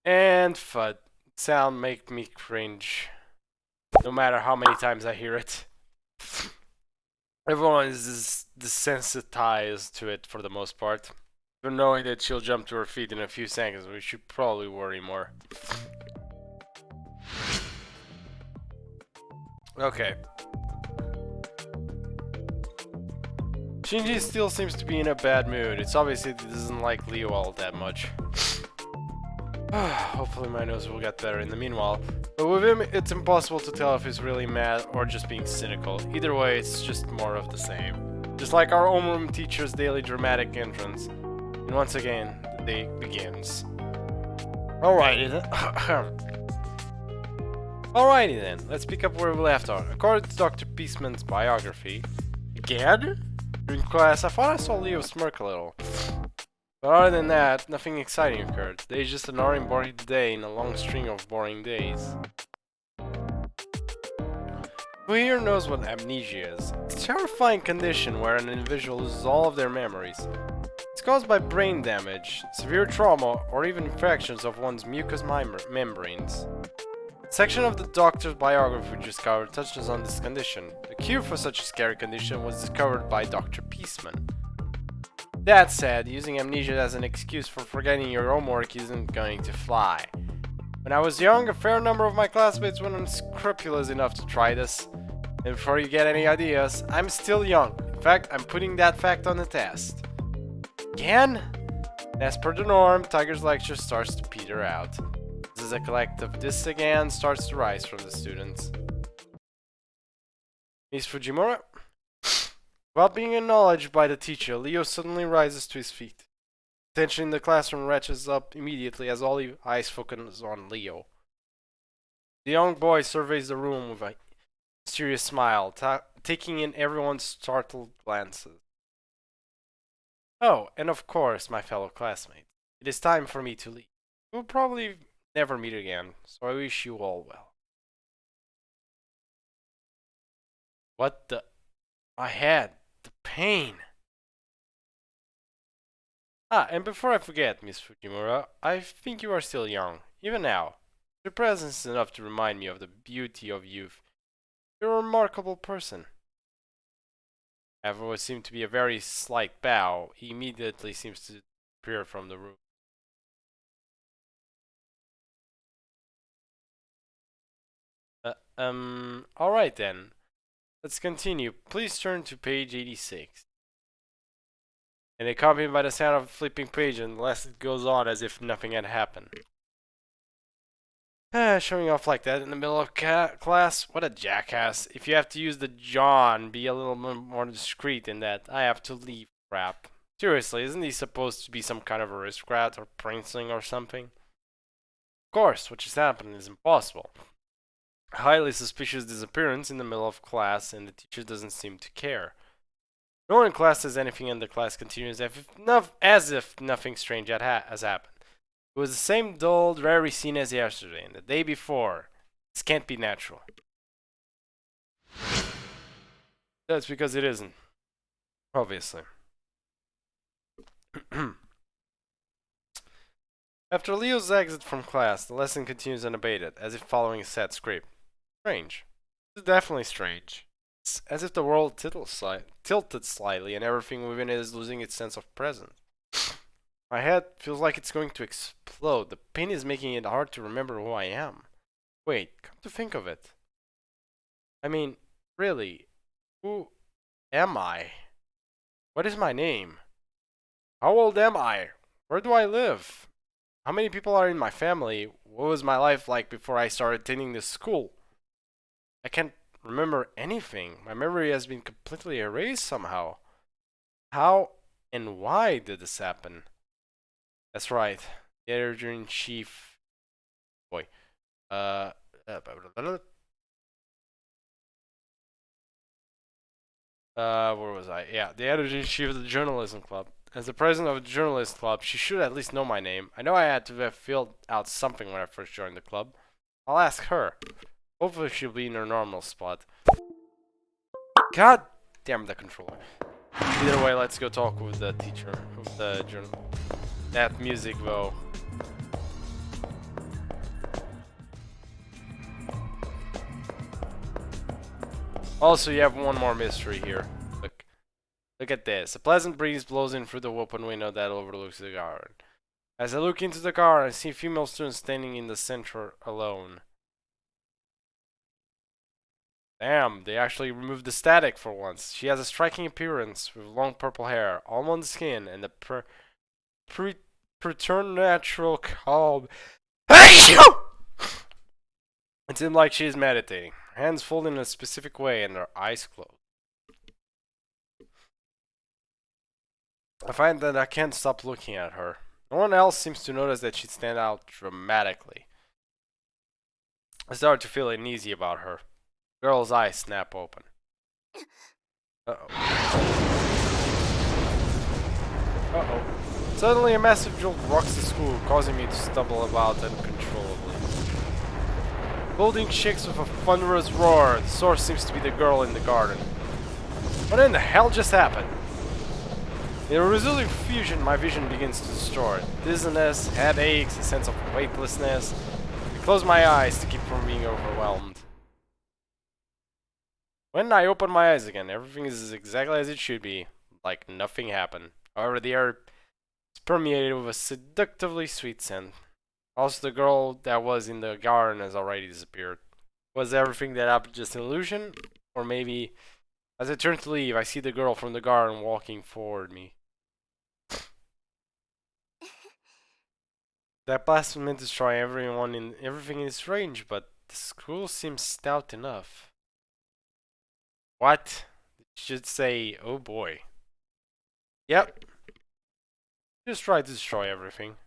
And FUD. Sound make me cringe. No matter how many times I hear it. Everyone is desensitized to it for the most part. Even knowing that she'll jump to her feet in a few seconds, we should probably worry more. Okay. Shinji still seems to be in a bad mood. It's obvious he doesn't like Leo all that much. Hopefully my nose will get better in the meanwhile. But with him, it's impossible to tell if he's really mad or just being cynical. Either way, it's just more of the same. Just like our homeroom teacher's daily dramatic entrance. And once again, the day begins. Alrighty then, let's pick up where we left off. According to Dr. Peaceman's biography, again? During class, I thought I saw Leo smirk a little. But other than that, nothing exciting occurred. Today's just an boring day in a long string of boring days. Who here knows what amnesia is? It's a terrifying condition where an individual loses all of their memories. It's caused by brain damage, severe trauma, or even infections of one's mucous membranes. Section of the doctor's biography we just covered touches on this condition. The cure for such a scary condition was discovered by Dr. Peaceman. That said, using amnesia as an excuse for forgetting your homework isn't going to fly. When I was young, a fair number of my classmates were unscrupulous enough to try this. And before you get any ideas, I'm still young. In fact, I'm putting that fact on the test. Again? As per the norm, Tiger's lecture starts to peter out. This is a collective "this again" starts to rise from the students. Miss Fujimura? Without being acknowledged by the teacher, Leo suddenly rises to his feet. Tension in the classroom ratchets up immediately as all eyes focus on Leo. The young boy surveys the room with a mysterious smile, taking in everyone's startled glances. Oh, and of course, my fellow classmates, it is time for me to leave. We'll probably never meet again, so I wish you all well. What the? My head, the pain. And before I forget, Miss Fujimura, I think you are still young, even now. Your presence is enough to remind me of the beauty of youth. You're a remarkable person. After what seemed to be a very slight bow, he immediately seems to disappear from the room. Alright then. Let's continue. Please turn to page 86. And accompanied by the sound of a flipping page, unless it goes on as if nothing had happened. Showing off like that in the middle of class? What a jackass. If you have to use the John, be a little more discreet in that I have to leave crap. Seriously, isn't he supposed to be some kind of aristocrat or princeling or something? Of course, what just happened is impossible. A highly suspicious disappearance in the middle of class, and the teacher doesn't seem to care. No one in class says anything, and the class continues as if nothing strange has happened. It was the same dull, dreary scene as yesterday and the day before. This can't be natural. That's because it isn't. Obviously. After Leo's exit from class, the lesson continues unabated, as if following a set script. Strange. This is definitely strange. It's as if the world tilted slightly and everything within it is losing its sense of presence. My head feels like it's going to explode. The pain is making it hard to remember who I am. Wait, come to think of it. I mean, really, who am I? What is my name? How old am I? Where do I live? How many people are in my family? What was my life like before I started attending this school? I can't remember anything. My memory has been completely erased somehow. How and why did this happen? That's right. The editor-in-chief... Boy. Where was I? Yeah, the editor-in-chief of the Journalism Club. As the president of the Journalist Club, she should at least know my name. I know I had to have filled out something when I first joined the club. I'll ask her. Hopefully she'll be in her normal spot. God damn the controller. Either way, let's go talk with the teacher of the journal. That music though. Also, you have one more mystery here. Look at this. A pleasant breeze blows in through the open window that overlooks the garden. As I look into the car, I see female students standing in the center alone. Damn, they actually removed the static for once. She has a striking appearance with long purple hair, almond skin, and a preternatural calm. It seems like she is meditating. Her hands folded in a specific way and her eyes closed. I find that I can't stop looking at her. No one else seems to notice that she stands out dramatically. I start to feel uneasy about her. The girl's eyes snap open. Suddenly a massive jolt rocks the school, causing me to stumble about uncontrollably. The building shakes with a thunderous roar. The source seems to be the girl in the garden. What in the hell just happened? In a resulting fusion, my vision begins to distort. Dizziness, headaches, a sense of weightlessness. The Close my eyes to keep from being overwhelmed. When I open my eyes again, everything is exactly as it should be, like nothing happened. However, the air is permeated with a seductively sweet scent. Also, the girl that was in the garden has already disappeared. Was everything that happened just an illusion? Or maybe, as I turn to leave, I see the girl from the garden walking forward me. That blast was meant to destroy everything in its range, but the school seems stout enough. What? It should say, oh boy. Yep. Just try to destroy everything.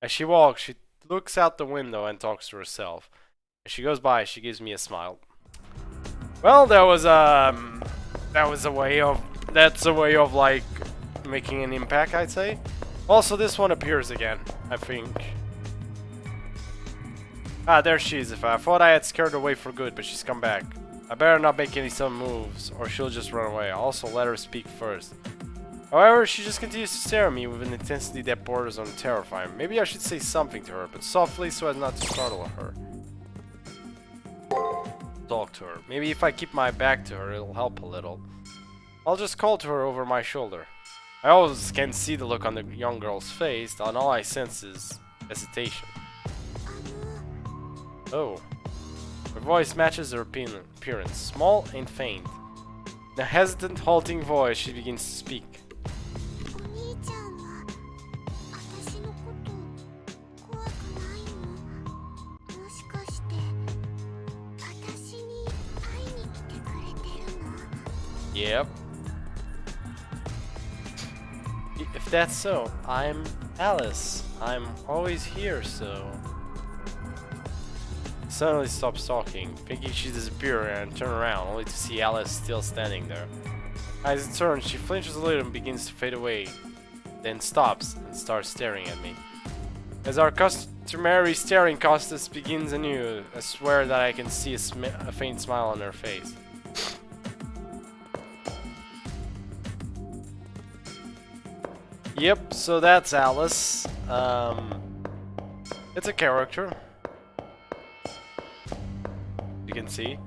As she walks, she looks out the window and talks to herself. As she goes by, she gives me a smile. Well, that's a way of like making an impact, I'd say. Also, this one appears again, I think. Ah, there she is. If I thought I had scared her away for good, but she's come back. I better not make any sudden moves, or she'll just run away. I'll also let her speak first. However, she just continues to stare at me with an intensity that borders on terrifying. Maybe I should say something to her, but softly so as not to startle her. Talk to her. Maybe if I keep my back to her, it'll help a little. I'll just call to her over my shoulder. I always can see the look on the young girl's face, and all I sense is hesitation. Oh. Her voice matches her appearance, small and faint. In a hesitant, halting voice, she begins to speak. Yep. If that's so, I'm Alice. I'm always here, so... Suddenly stops talking, thinking she disappeared and turn around, only to see Alice still standing there. As it turns, she flinches a little and begins to fade away, then stops and starts staring at me. As our customary staring contest begins anew, I swear that I can see a faint smile on her face. Yep, so that's Alice. It's a character. You can see.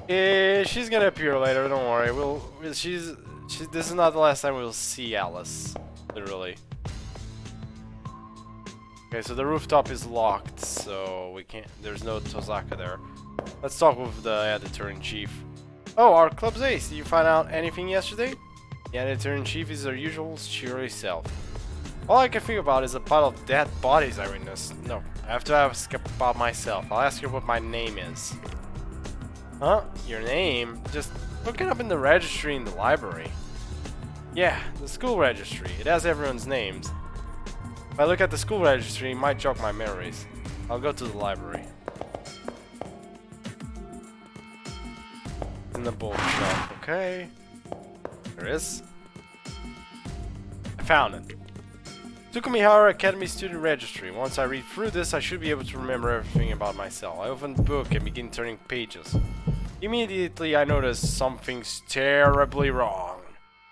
She's gonna appear later. Don't worry. This is not the last time we'll see Alice. Literally. Okay, so the rooftop is locked, so we can't. There's no Tozaka there. Let's talk with the editor-in-chief. Oh, our club's ace. Did you find out anything yesterday? The editor-in-chief is her usual cheery self. All I can think about is a pile of dead bodies I witnessed. No, I have to ask about myself. I'll ask her what my name is. Huh? Your name? Just look it up in the registry in the library. Yeah, the school registry. It has everyone's names. If I look at the school registry, it might jog my memories. I'll go to the library. In the bookshelf, okay. There is. I found it. Tsukumihara Academy Student Registry. Once I read through this, I should be able to remember everything about myself. I open the book and begin turning pages. Immediately, I notice something's terribly wrong.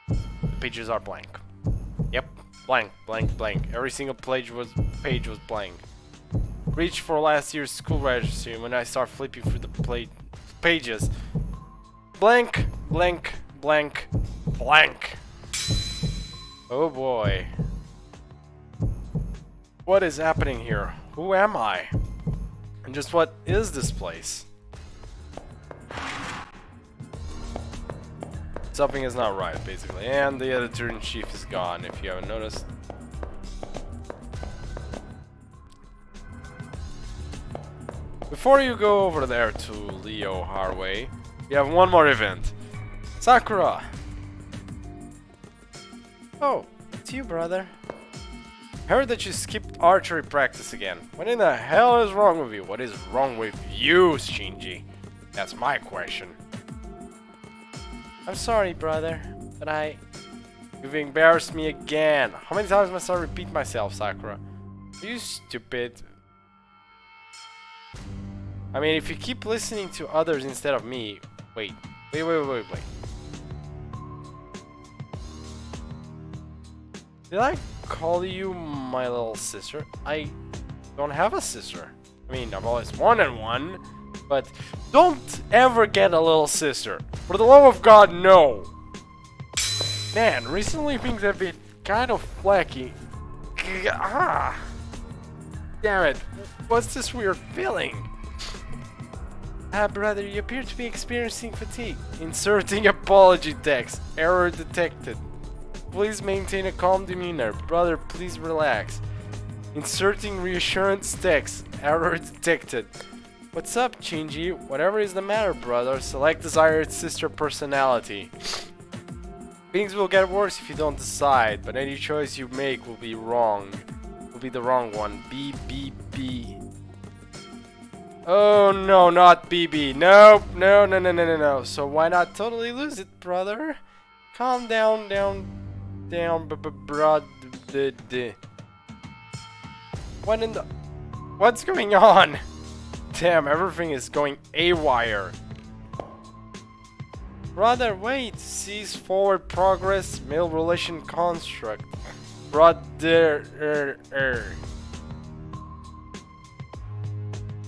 The pages are blank. Yep, blank, blank, blank. Every single page was blank. Reach for last year's school registry, and when I start flipping through the pages, blank, blank, blank, blank. Oh boy. What is happening here? Who am I? And just what is this place? Something is not right, basically. And the editor-in-chief is gone, if you haven't noticed. Before you go over there to Leo Harway, we have one more event. Sakura! Oh, it's you, brother. I heard that you skipped archery practice again. What in the hell is wrong with you? What is wrong with you, Shinji? That's my question. I'm sorry, brother, but You've embarrassed me again. How many times must I repeat myself, Sakura? You stupid. I mean, if you keep listening to others instead of me... Wait. Did I call you my little sister? I don't have a sister. I mean, I've always wanted one, but don't ever get a little sister. For the love of God, no. Man, recently things have been kind of flaky. Ah. Damn it. What's this weird feeling? Brother, you appear to be experiencing fatigue. Inserting apology text. Error detected. Please maintain a calm demeanor. Brother, please relax. Inserting reassurance text. Error detected. What's up, Shinji? Whatever is the matter, brother. Select desired sister personality. Things will get worse if you don't decide, but any choice you make will be wrong. Will be the wrong one. B. Oh no, not BB. Nope. No. So why not totally lose it, brother? Calm down, brother. What in the... What's going on? Damn, everything is going AWire. Brother, wait. Cease forward progress. Male relation construct. Brother.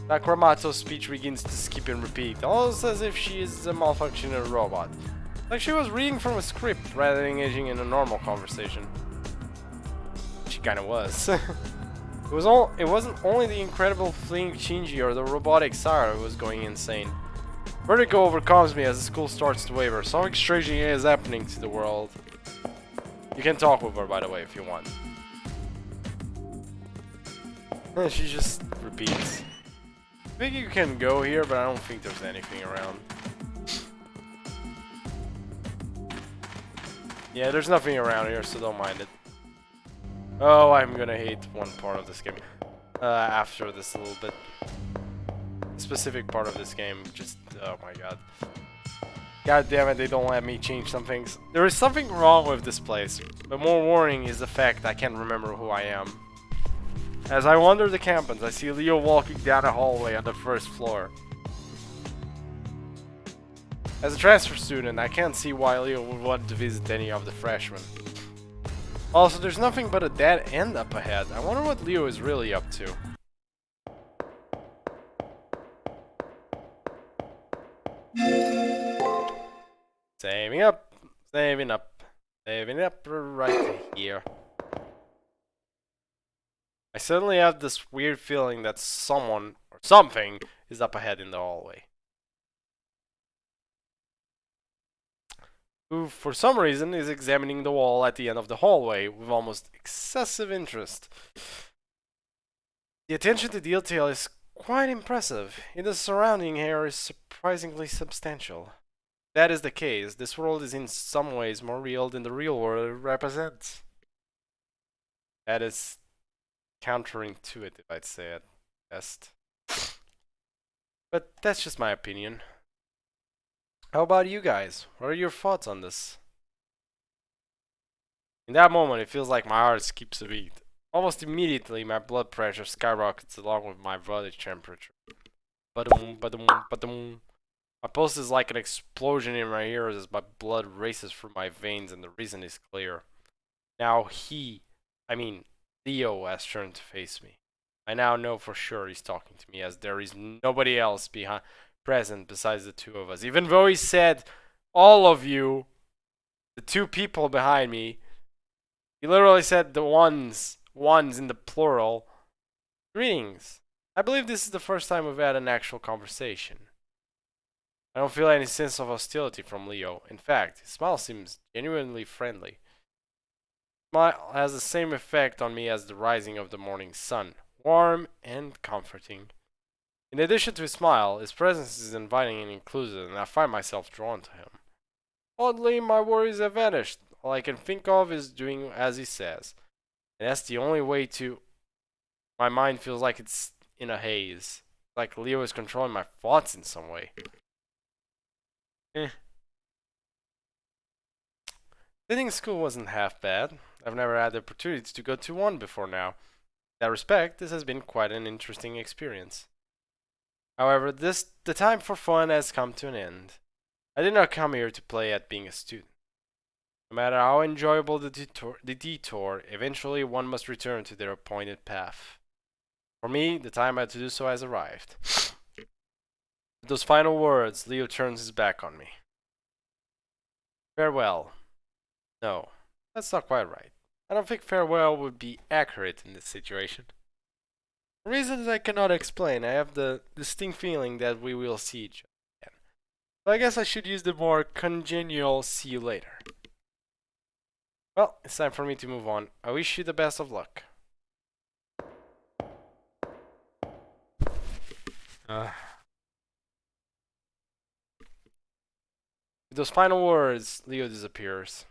Nakramato speech begins to skip and repeat, almost as if she is a malfunctioning robot. Like she was reading from a script rather than engaging in a normal conversation. She kinda was. It wasn't only the incredible fleeing Shinji or the robotic Sarah who was going insane. Vertigo overcomes me as the school starts to waver. Something strange is happening to the world. You can talk with her, by the way, if you want. She just repeats. I think you can go here, but I don't think there's anything around. Yeah, there's nothing around here, so don't mind it. Oh, I'm gonna hate one part of this game. After this a little bit. Specific part of this game, just, oh my god. God damn it, they don't let me change some things. There is something wrong with this place, but more worrying is the fact I can't remember who I am. As I wander the campus, I see Leo walking down a hallway on the first floor. As a transfer student, I can't see why Leo would want to visit any of the freshmen. Also, there's nothing but a dead end up ahead. I wonder what Leo is really up to. Saving up right here. I suddenly have this weird feeling that someone or something is up ahead in the hallway. Who, for some reason, is examining the wall at the end of the hallway with almost excessive interest. The attention to detail is quite impressive, and the surrounding area is surprisingly substantial. If that is the case, this world is in some ways more real than the real world it represents. That is counterintuitive, I'd say at best. But that's just my opinion. How about you guys? What are your thoughts on this? In that moment, it feels like my heart skips a beat. Almost immediately, my blood pressure skyrockets along with my body temperature. Ba-dum. My pulse is like an explosion in my ears as my blood races through my veins, and the reason is clear. Now Leo has turned to face me. I now know for sure he's talking to me, as there is nobody else present besides the two of us. Even though he said, all of you, the two people behind me, he literally said the ones in the plural. Greetings. I believe this is the first time we've had an actual conversation. I don't feel any sense of hostility from Leo. In fact, his smile seems genuinely friendly. Smile has the same effect on me as the rising of the morning sun, warm and comforting. In addition to his smile, his presence is inviting and inclusive, and I find myself drawn to him. Oddly, my worries have vanished. All I can think of is doing as he says. And that's the only way to... My mind feels like it's in a haze. Like Leo is controlling my thoughts in some way. Sitting school wasn't half bad. I've never had the opportunity to go to one before now. In that respect, this has been quite an interesting experience. However, the time for fun has come to an end. I did not come here to play at being a student. No matter how enjoyable the detour, eventually one must return to their appointed path. For me, the time I had to do so has arrived. With those final words, Leo turns his back on me. Farewell. No, that's not quite right. I don't think farewell would be accurate in this situation. For reasons I cannot explain, I have the distinct feeling that we will see each other again. But I guess I should use the more congenial see you later. Well, it's time for me to move on. I wish you the best of luck. With those final words, Leo disappears.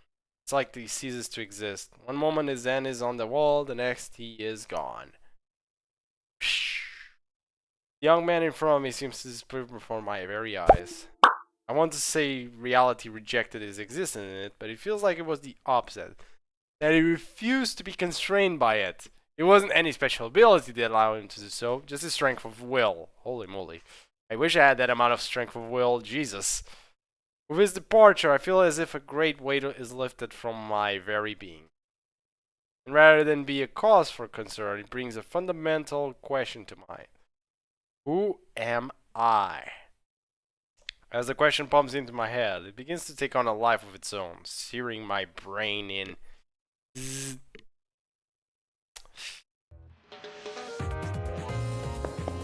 It's like he ceases to exist. One moment his Zen is on the wall, the next he is gone. The young man in front of me seems to disappear before my very eyes. I want to say reality rejected his existence in it, but it feels like it was the opposite. That he refused to be constrained by it. It wasn't any special ability that allowed him to do so, just his strength of will. Holy moly. I wish I had that amount of strength of will, Jesus. With his departure, I feel as if a great weight is lifted from my very being. And rather than be a cause for concern, it brings a fundamental question to mind. Who am I? As the question pumps into my head, it begins to take on a life of its own, searing my brain in.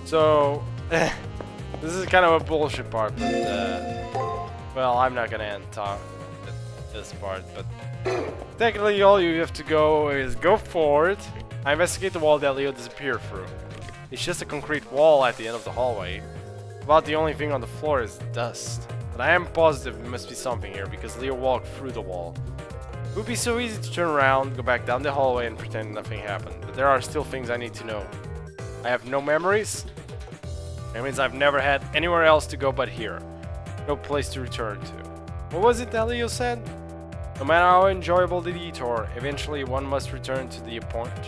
So, this is kind of a bullshit part, but, well, I'm not gonna talk this part, but technically all you have to go is go forward. I investigate the wall that Leo disappeared through. It's just a concrete wall at the end of the hallway. About the only thing on the floor is dust. But I am positive there must be something here because Leo walked through the wall. It would be so easy to turn around, go back down the hallway and pretend nothing happened. But there are still things I need to know. I have no memories. That means I've never had anywhere else to go but here. No place to return to. What was it that Leo said? No matter how enjoyable the detour, eventually one must return to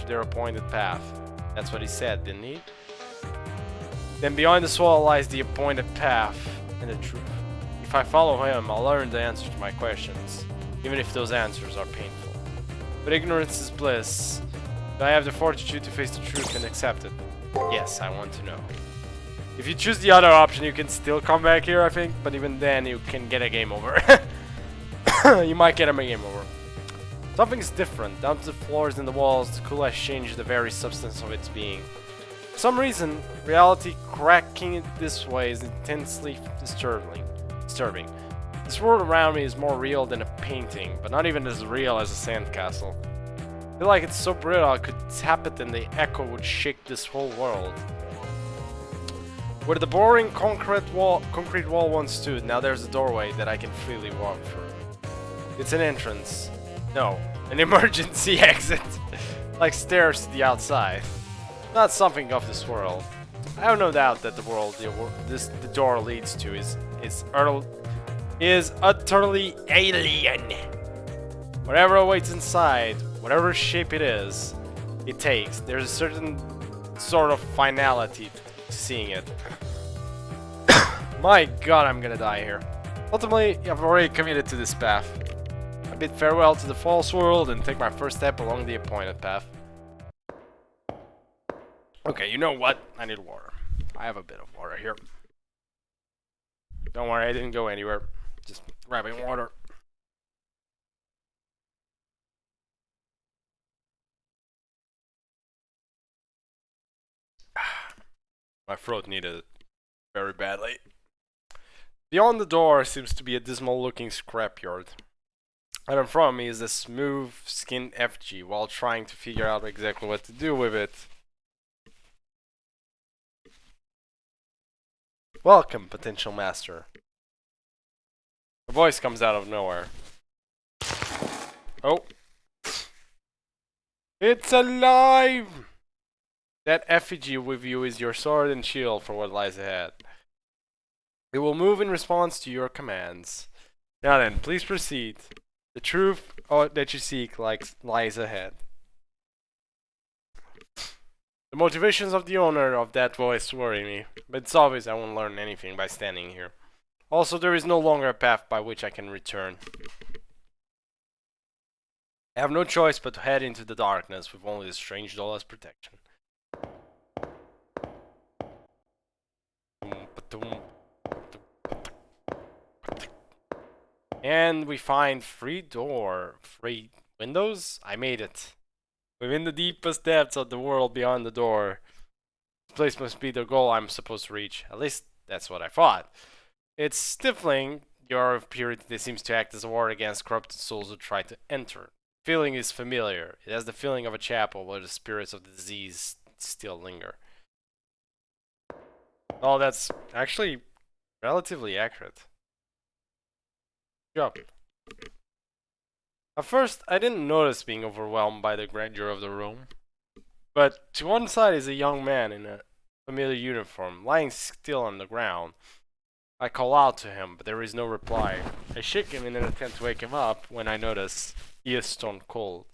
their appointed path. That's what he said, didn't he? Then behind the wall lies the appointed path and the truth. If I follow him, I'll learn the answer to my questions, even if those answers are painful. But ignorance is bliss. Do I have the fortitude to face the truth and accept it? Yes, I want to know. If you choose the other option, you can still come back here, I think, but even then you can get a game over. You might get a game over. Something's different. Down to the floors and the walls, the cool has changed the very substance of its being. For some reason, reality cracking it this way is intensely disturbing. This world around me is more real than a painting, but not even as real as a sandcastle. I feel like it's so brittle I could tap it and the echo would shake this whole world. Where the boring concrete wall once stood, now there's a doorway that I can freely walk through. It's an entrance. No, an emergency exit. Like stairs to the outside. Not something of this world. I have no doubt that the world the door leads to is utterly alien. Whatever awaits inside, whatever shape it takes, there's a certain sort of finality to seeing it. My god, I'm gonna die here. Ultimately, I've already committed to this path. I bid farewell to the false world and take my first step along the appointed path. Okay, you know what? I need water. I have a bit of water here. Don't worry, I didn't go anywhere. Just grabbing water. My throat needed it very badly. Beyond the door seems to be a dismal looking scrapyard. And in front of me is a smooth skinned FG while trying to figure out exactly what to do with it. Welcome, potential master. A voice comes out of nowhere. Oh. It's alive! That effigy with you is your sword and shield for what lies ahead. It will move in response to your commands. Now then, please proceed. The truth that you seek lies ahead. The motivations of the owner of that voice worry me, but it's obvious I won't learn anything by standing here. Also, there is no longer a path by which I can return. I have no choice but to head into the darkness with only the strange doll as protection. And we find free windows? I made it. Within the deepest depths of the world beyond the door. This place must be the goal I'm supposed to reach. At least that's what I thought. It's stifling. The aura of purity seems to act as a ward against corrupted souls who try to enter. Feeling is familiar. It has the feeling of a chapel where the spirits of the disease still linger. Oh, that's actually relatively accurate. Good job. At first, I didn't notice being overwhelmed by the grandeur of the room. But to one side is a young man in a familiar uniform, lying still on the ground. I call out to him, but there is no reply. I shake him in an attempt to wake him up when I notice he is stone cold.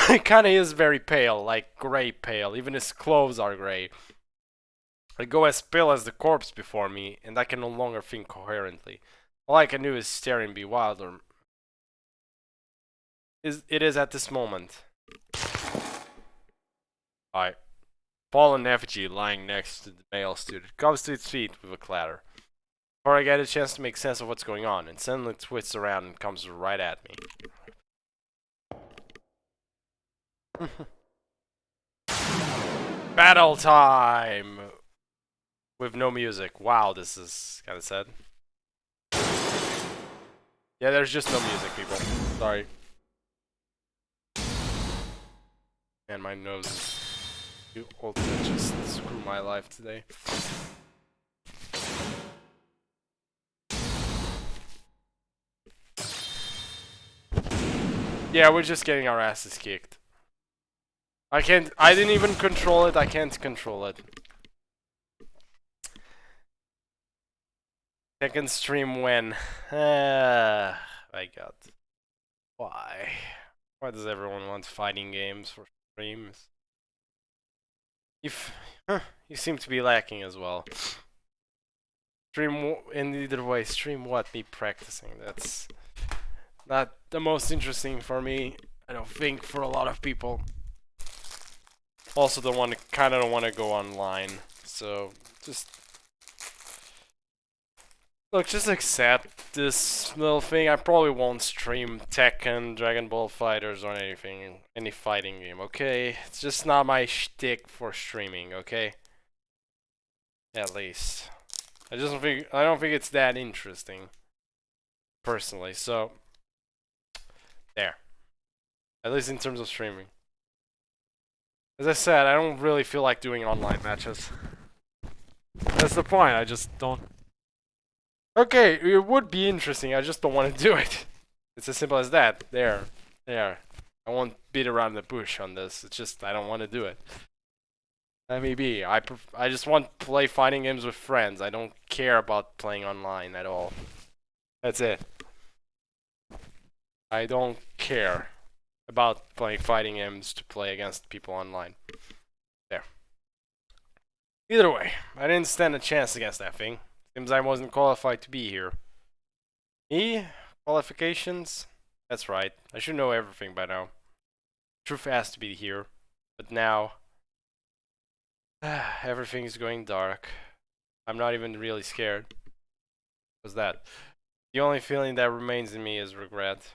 He kinda is very pale, like grey pale. Even his clothes are grey. I go as pale as the corpse before me, and I can no longer think coherently. All I can do is stare in bewilderment. It is at this moment. Fallen effigy lying next to the male student comes to its feet with a clatter. Before I get a chance to make sense of what's going on, and suddenly twists around and comes right at me. Battle time! With no music. Wow, this is kinda sad. Yeah, there's just no music, people. Sorry. And my nose is too old to just screw my life today. Yeah, we're just getting our asses kicked. I didn't even control it, I can't control it. Second stream when? My god. Why? Why does everyone want fighting games for streams? You seem to be lacking as well. Stream in either way, stream what? Me practicing. That's not the most interesting for me. I don't think for a lot of people. Also don't want to go online. So just look, just accept this little thing. I probably won't stream Tekken, Dragon Ball FighterZ or anything, any fighting game, okay? It's just not my shtick for streaming, okay? At least. I don't think it's that interesting. Personally, so there. At least in terms of streaming. As I said, I don't really feel like doing online matches. That's the point, I just don't. Okay, it would be interesting, I just don't want to do it. It's as simple as that. There. I won't beat around the bush on this, it's just I don't want to do it. That may be. I just want to play fighting games with friends. I don't care about playing online at all. That's it. I don't care about playing fighting games to play against people online. There. Either way, I didn't stand a chance against that thing. Seems I wasn't qualified to be here. Me? Qualifications? That's right. I should know everything by now. Truth has to be here. But now everything's going dark. I'm not even really scared. What's that? The only feeling that remains in me is regret.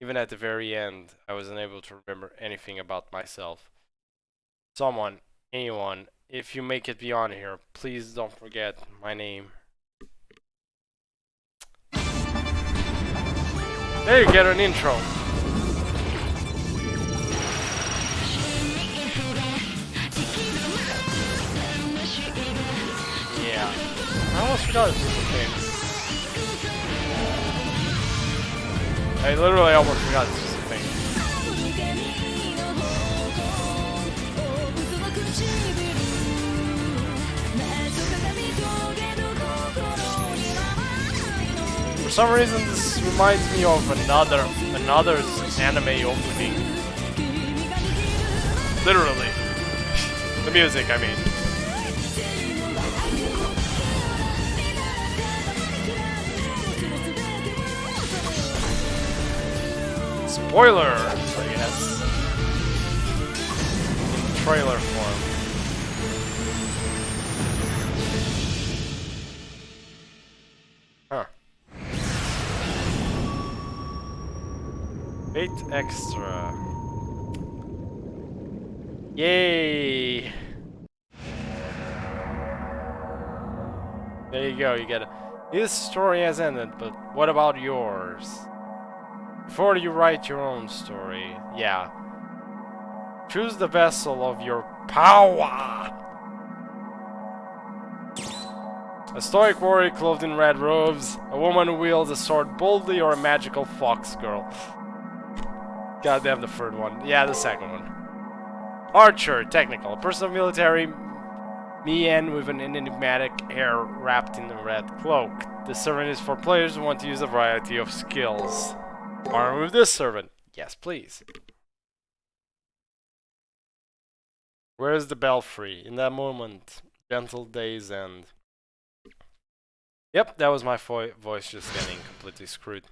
Even at the very end, I was unable to remember anything about myself. Someone, anyone, if you make it beyond here, please don't forget my name. There you get an intro. Yeah. I almost forgot this was a thing. I literally almost forgot this was a thing. For some reason, this reminds me of another anime opening. Literally. The music, I mean. Spoilers, I guess. In trailer form. extra. Yay! There you go, you get it. His story has ended, but what about yours? Before you write your own story, yeah. Choose the vessel of your power! A stoic warrior clothed in red robes, a woman who wields a sword boldly, or a magical fox girl. Goddamn the third one. Yeah, the second one. Archer, technical. A person of military mien with an enigmatic hair wrapped in a red cloak. This servant is for players who want to use a variety of skills. Armed with this servant? Yes, please. Where is the belfry? In that moment, gentle days end. Yep, that was my voice just getting completely screwed.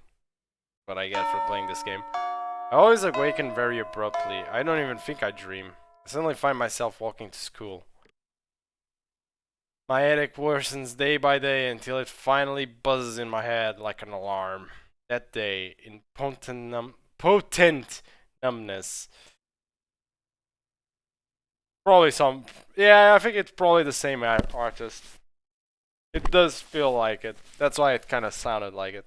What I get for playing this game. I always awaken very abruptly. I don't even think I dream. I suddenly find myself walking to school. My headache worsens day by day until it finally buzzes in my head like an alarm. That day, in potent numbness. Probably some... Yeah, I think it's probably the same artist. It does feel like it. That's why it kind of sounded like it.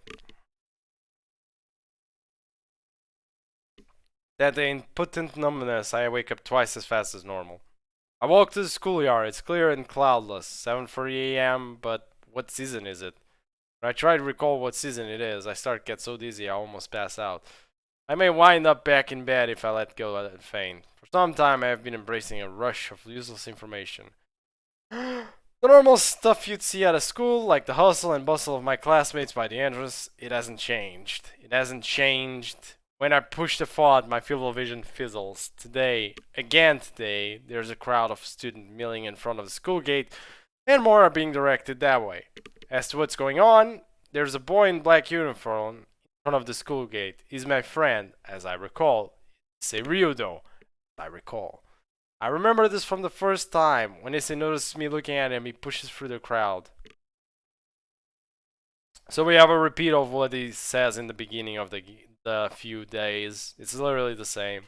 That day in potent numbness, I wake up twice as fast as normal. I walk to the schoolyard. It's clear and cloudless. 7:40 a.m., but what season is it? When I try to recall what season it is, I start to get so dizzy I almost pass out. I may wind up back in bed if I let go and faint. For some time I have been embracing a rush of useless information. The normal stuff you'd see at a school, like the hustle and bustle of my classmates by the entrance, it hasn't changed. It hasn't changed. When I push the FOD, my field of vision fizzles. Today, there's a crowd of students milling in front of the school gate, and more are being directed that way. As to what's going on, there's a boy in black uniform in front of the school gate. He's my friend, as I recall. Ryudo, I recall. I remember this from the first time. When Issei notices me looking at him, he pushes through the crowd. So we have a repeat of what he says in the beginning of the few days. It's literally the same.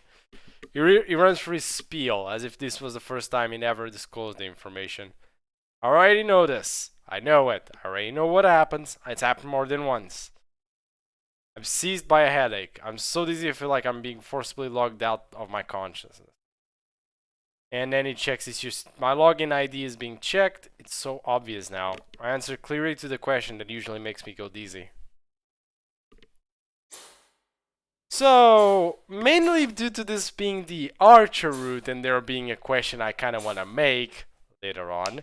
He runs through his spiel, as if this was the first time he ever disclosed the information. I already know this. I know it. I already know what happens. It's happened more than once. I'm seized by a headache. I'm so dizzy I feel like I'm being forcibly logged out of my consciousness. And then he checks his my login ID is being checked. It's so obvious now. I answer clearly to the question that usually makes me go dizzy. So, mainly due to this being the Archer route and there being a question I kind of want to make later on,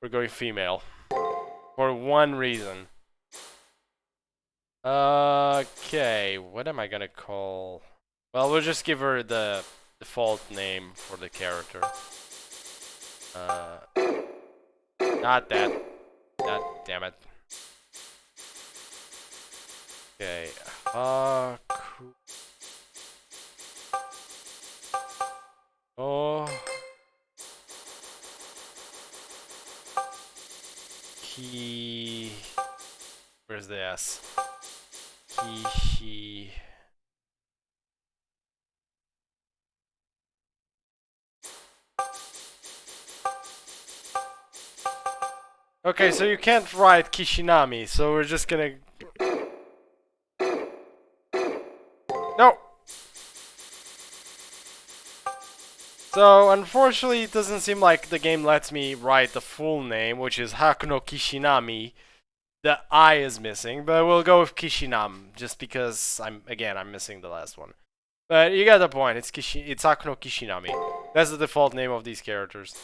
we're going female. For one reason. Okay, what am I gonna call? Well, we'll just give her the default name for the character. Not that. God damn it. Okay. Oh. Where's the S? He. Okay, so you can't write Kishinami, so we're just gonna... No! So, unfortunately, it doesn't seem like the game lets me write the full name, which is Hakuno Kishinami. The I is missing, but we'll go with Kishinam, just because I'm missing the last one. But you got the point, it's Hakuno Kishinami. That's the default name of these characters.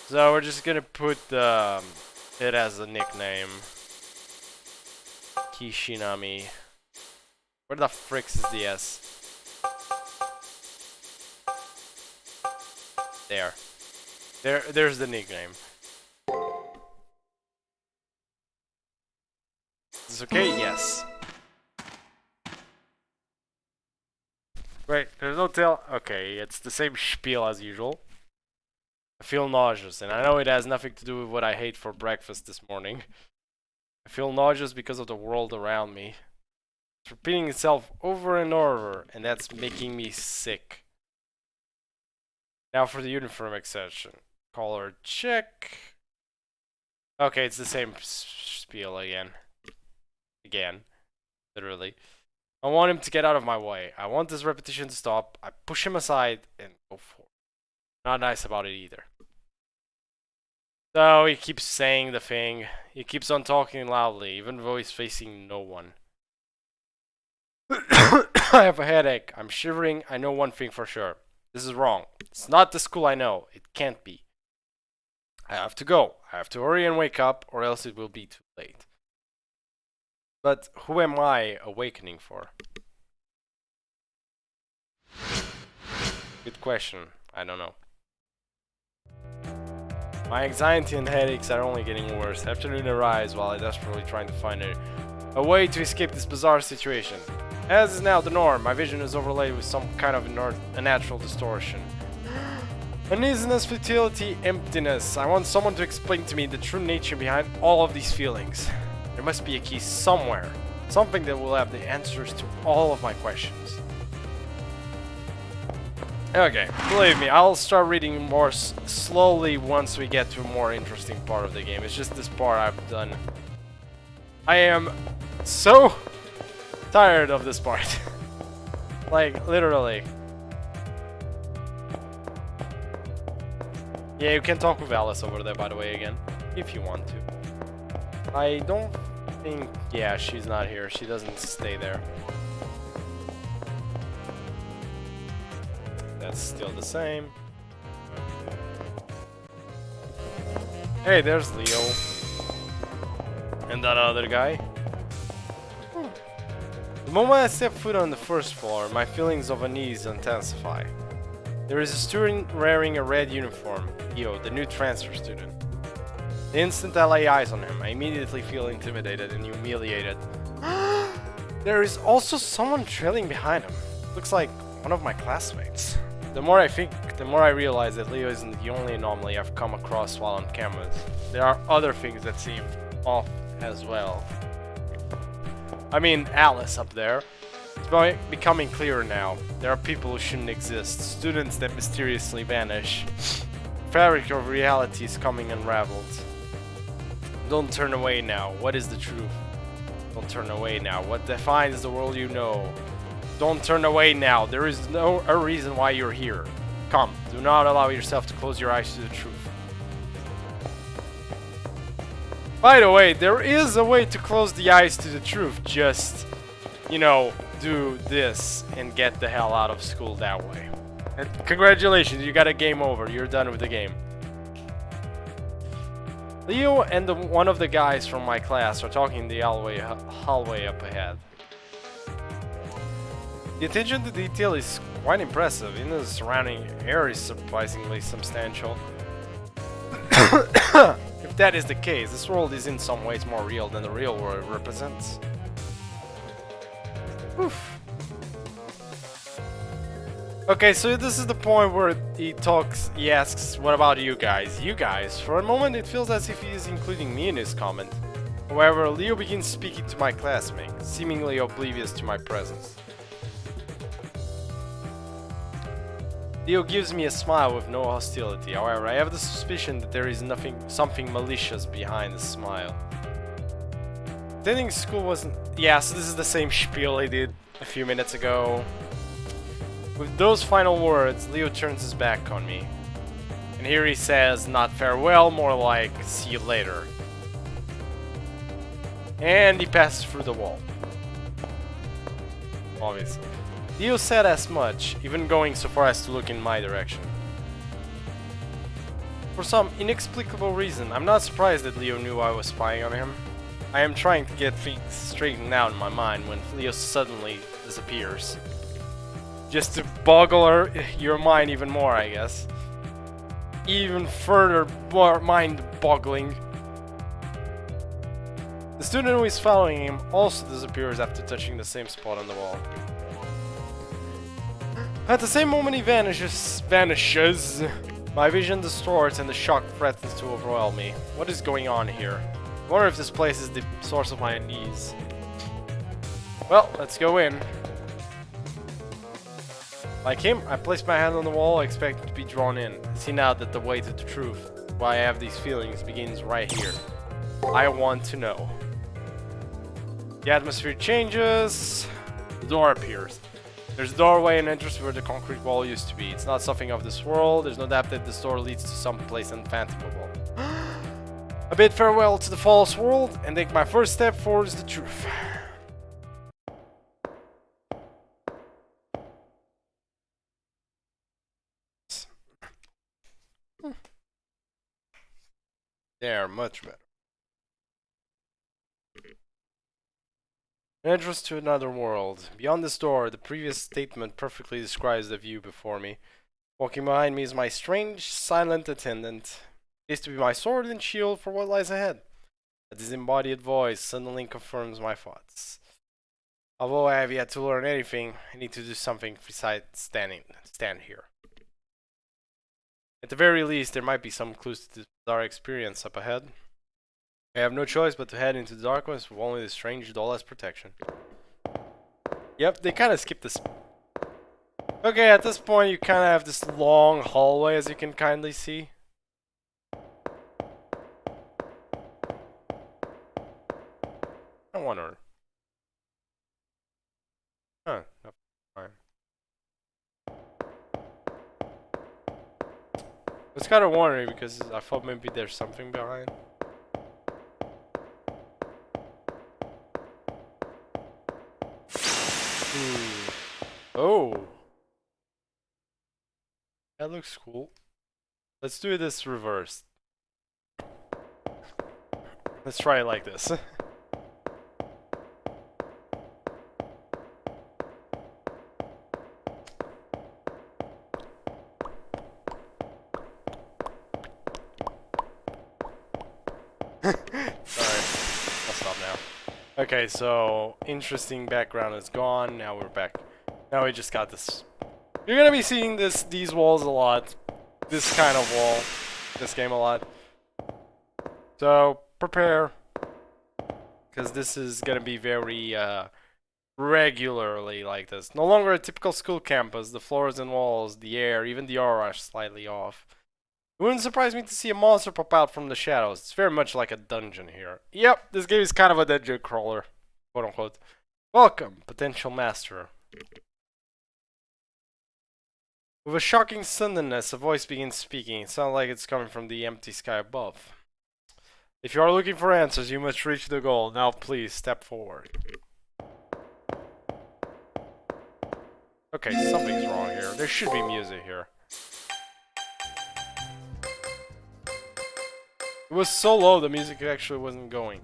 So we're just gonna put it as a nickname. Kishinami. Where the fricks is the S? There's the nickname. Is this okay? Yes. Right, there's no tail. Okay, it's the same spiel as usual. I feel nauseous, and I know it has nothing to do with what I ate for breakfast this morning. I feel nauseous because of the world around me. It's repeating itself over and over, and that's making me sick. Now for the uniform extension. Color check. Okay, it's the same spiel again. Again. Literally. I want him to get out of my way. I want this repetition to stop. I push him aside and go for it. Not nice about it either. So he keeps saying the thing. He keeps on talking loudly, even though he's facing no one. I have a headache. I'm shivering. I know one thing for sure. This is wrong. It's not the school I know. It can't be. I have to go. I have to hurry and wake up, or else it will be too late. But who am I awakening for? Good question. I don't know. My anxiety and headaches are only getting worse. Afternoon arrives while I desperately trying to find a way to escape this bizarre situation. As is now the norm, my vision is overlaid with some kind of unnatural distortion. Uneasiness, futility, emptiness. I want someone to explain to me the true nature behind all of these feelings. There must be a key somewhere. Something that will have the answers to all of my questions. Okay, believe me, I'll start reading more slowly once we get to a more interesting part of the game. It's just this part I've done. I am so tired of this part. Like, literally. Yeah, you can talk with Alice over there, by the way, again. If you want to. I don't think... Yeah, she's not here. She doesn't stay there. That's still the same. Hey, there's Leo. And that other guy. The moment I step foot on the first floor, my feelings of unease intensify. There is a student wearing a red uniform, Leo, the new transfer student. The instant I lay eyes on him, I immediately feel intimidated and humiliated. There is also someone trailing behind him. Looks like one of my classmates. The more I think, the more I realize that Leo isn't the only anomaly I've come across while on cameras. There are other things that seem off as well. I mean, Alice up there. It's becoming clearer now. There are people who shouldn't exist. Students that mysteriously vanish. Fabric of reality is coming unraveled. Don't turn away now. What is the truth? Don't turn away now. What defines the world you know? Don't turn away now. There is no a reason why you're here. Come, do not allow yourself to close your eyes to the truth. By the way, there is a way to close the eyes to the truth. Just, you know, do this and get the hell out of school that way. And congratulations, you got a game over. You're done with the game. Leo and one of the guys from my class are talking in the hallway up ahead. The attention to detail is quite impressive, even the surrounding air is surprisingly substantial. If that is the case, this world is in some ways more real than the real world represents. Oof. Okay, so this is the point where he asks, what about you guys? You guys? For a moment it feels as if he is including me in his comment. However, Leo begins speaking to my classmate, seemingly oblivious to my presence. Leo gives me a smile with no hostility. However, I have the suspicion that there is something malicious behind the smile. Attending school wasn't... Yeah, so this is the same spiel I did a few minutes ago. With those final words, Leo turns his back on me. And here he says, not farewell, more like, see you later. And he passes through the wall. Obviously. Leo said as much, even going so far as to look in my direction. For some inexplicable reason, I'm not surprised that Leo knew I was spying on him. I am trying to get things straightened out in my mind when Leo suddenly disappears. Just to boggle your mind even more, I guess. Even further mind-boggling. The student who is following him also disappears after touching the same spot on the wall. At the same moment he vanishes, my vision distorts and the shock threatens to overwhelm me. What is going on here? I wonder if this place is the source of my unease. Well, let's go in. Like him, I place my hand on the wall, expecting to be drawn in. See now that the way to the truth, why I have these feelings, begins right here. I want to know. The atmosphere changes. The door appears. There's a doorway and entrance where the concrete wall used to be. It's not something of this world. There's no doubt that this door leads to some place unfathomable. I bid farewell to the false world and take my first step towards the truth. There, much better. An entrance to another world. Beyond this door, the previous statement perfectly describes the view before me. Walking behind me is my strange, silent attendant. It is to be my sword and shield for what lies ahead. A disembodied voice suddenly confirms my thoughts. Although I have yet to learn anything, I need to do something besides stand here. At the very least, there might be some clues to this bizarre experience up ahead. I have no choice but to head into the darkness with only the strange doll as protection. Yep, they kind of skipped this. Okay, at this point you kind of have this long hallway, as you can kindly see. I wonder. Huh, no, fine. I was kind of wondering because I thought maybe there's something behind. Oh, that looks cool. Let's do this reversed. Let's try it like this. Okay, so interesting background is gone. Now we're back. Now we just got this. You're gonna be seeing these walls a lot. This kind of wall. This game a lot. So prepare, because this is gonna be very regularly like this. No longer a typical school campus. The floors and walls, the air, even the aura are slightly off. It wouldn't surprise me to see a monster pop out from the shadows. It's very much like a dungeon here. Yep, this game is kind of a dungeon crawler, quote unquote. Welcome, potential master. With a shocking suddenness, a voice begins speaking. It sounds like it's coming from the empty sky above. If you are looking for answers, you must reach the goal. Now please, step forward. Okay, something's wrong here. There should be music here. It was so low, the music actually wasn't going.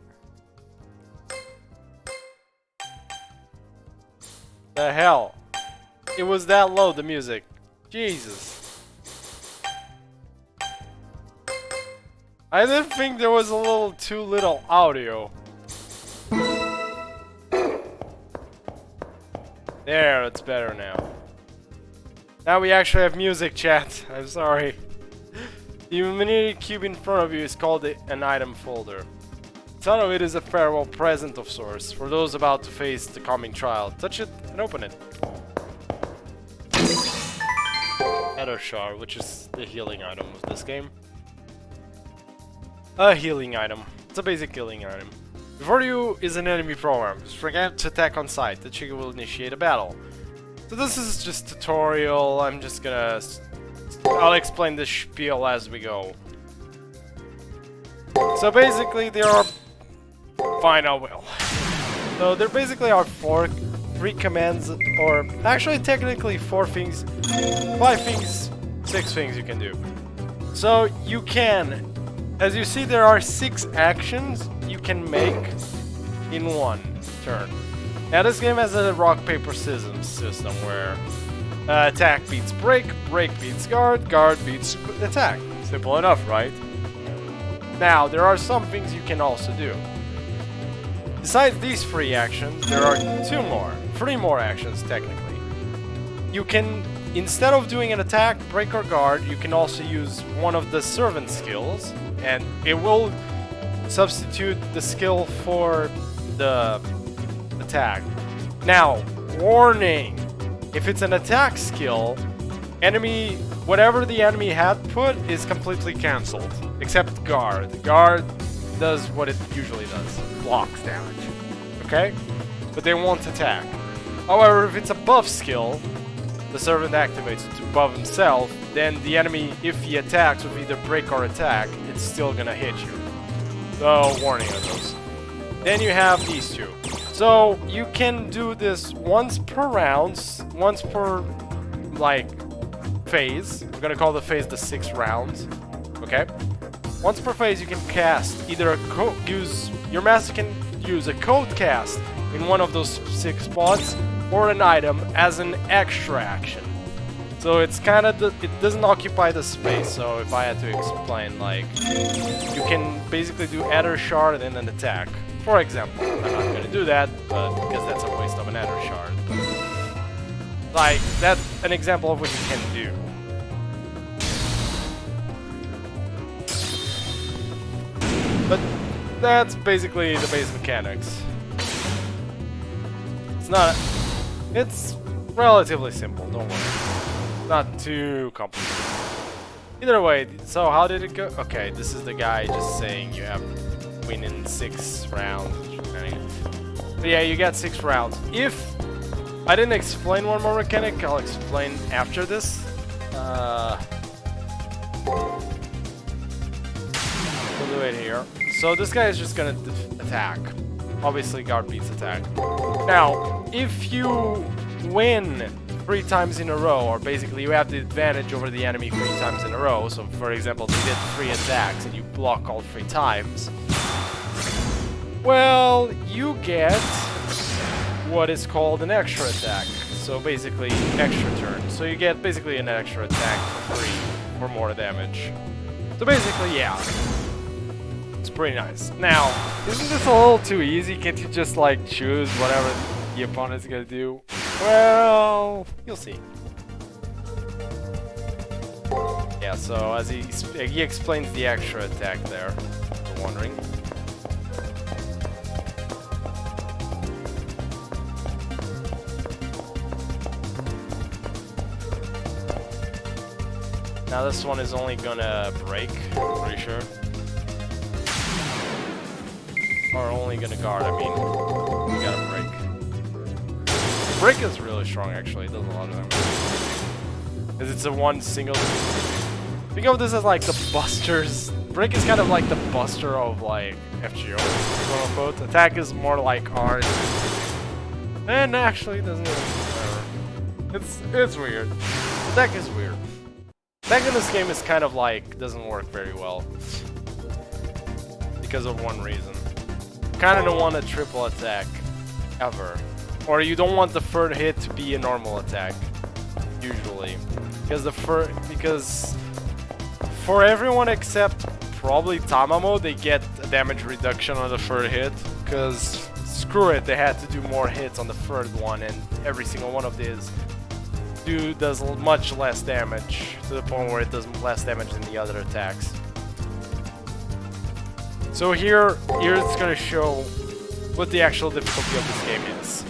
The hell? It was that low, the music. Jesus. I did think there was a little too little audio. There, it's better now. Now we actually have music, chat. I'm sorry. The illuminated cube in front of you is called an item folder. Some of it is a farewell present of sorts for those about to face the coming trial. Touch it and open it. Shard, which is the healing item of this game. A healing item. It's a basic healing item. Before you is an enemy program. Forget to attack on sight. The trigger will initiate a battle. So this is just tutorial. I'm just gonna... I'll explain this spiel as we go. So basically there are... Fine, I will. So there basically are three commands, or actually technically 4 things, 5 things, 6 things you can do. So you can, as you see, there are 6 actions you can make in one turn. Now this game has a rock paper scissors system where attack beats break, break beats guard, guard beats attack. Simple enough, right? Now there are some things you can also do. Besides these 3 actions, there are 3 more actions technically. You can, instead of doing an attack, break or guard, you can also use one of the servant skills, and it will substitute the skill for the attack. Now, warning! If it's an attack skill, whatever the enemy had put is completely cancelled. Except guard. Guard does what it usually does. Blocks damage. Okay? But they won't attack. However, if it's a buff skill, the servant activates it to buff himself, then the enemy, if he attacks with either break or attack, it's still gonna hit you. So, warning on those. Then you have these two. So, you can do this once per round, once per, like, phase. We're gonna call the phase the 6 rounds. Okay? Once per phase, you can cast either a your master can use a code cast in one of those 6 spots, or an item as an extra action. So it's kind of it doesn't occupy the space. So if I had to explain, like, you can basically do Ether Shard and then an attack. For example, I'm not gonna do that, but because that's a waste of an Ether Shard. But, like, that's an example of what you can do. But that's basically the base mechanics. It's relatively simple, don't worry. Not too complicated. Either way, so how did it go? Okay, this is the guy just saying you have to win in 6 rounds. But yeah, you got 6 rounds. If I didn't explain one more mechanic, I'll explain after this. We'll do it here. So this guy is just gonna attack. Obviously, guard beats attack. Now, if you win 3 times in a row, or basically you have the advantage over the enemy 3 times in a row, so for example, they did 3 attacks and you block all 3 times, well, you get what is called an extra attack. So basically, extra turn. So you get basically an extra attack for free for more damage. So basically, yeah. It's pretty nice. Now, isn't this a little too easy? Can't you just, like, choose whatever the opponent's gonna do? Well, you'll see. Yeah, so as he explains the extra attack there, if you're wondering. Now this one is only gonna break, I'm pretty sure. Or only gonna guard, I mean. You gotta break. Break is really strong, actually. It does a lot of damage. Because it's a one single... Think of this as like the busters. Break is kind of like the buster of, like, FGO, quote unquote. Attack is more like ours. And actually, it doesn't even matter. It's weird. Attack is weird. Attack in this game is kind of like, doesn't work very well. Because of one reason. You kind of don't want a triple attack, ever. Or you don't want the third hit to be a normal attack, usually. Because for everyone except probably Tamamo, they get a damage reduction on the third hit. Because screw it, they had to do more hits on the third one, and every single one of these does much less damage, to the point where it does less damage than the other attacks. So here it's gonna show what the actual difficulty of this game is.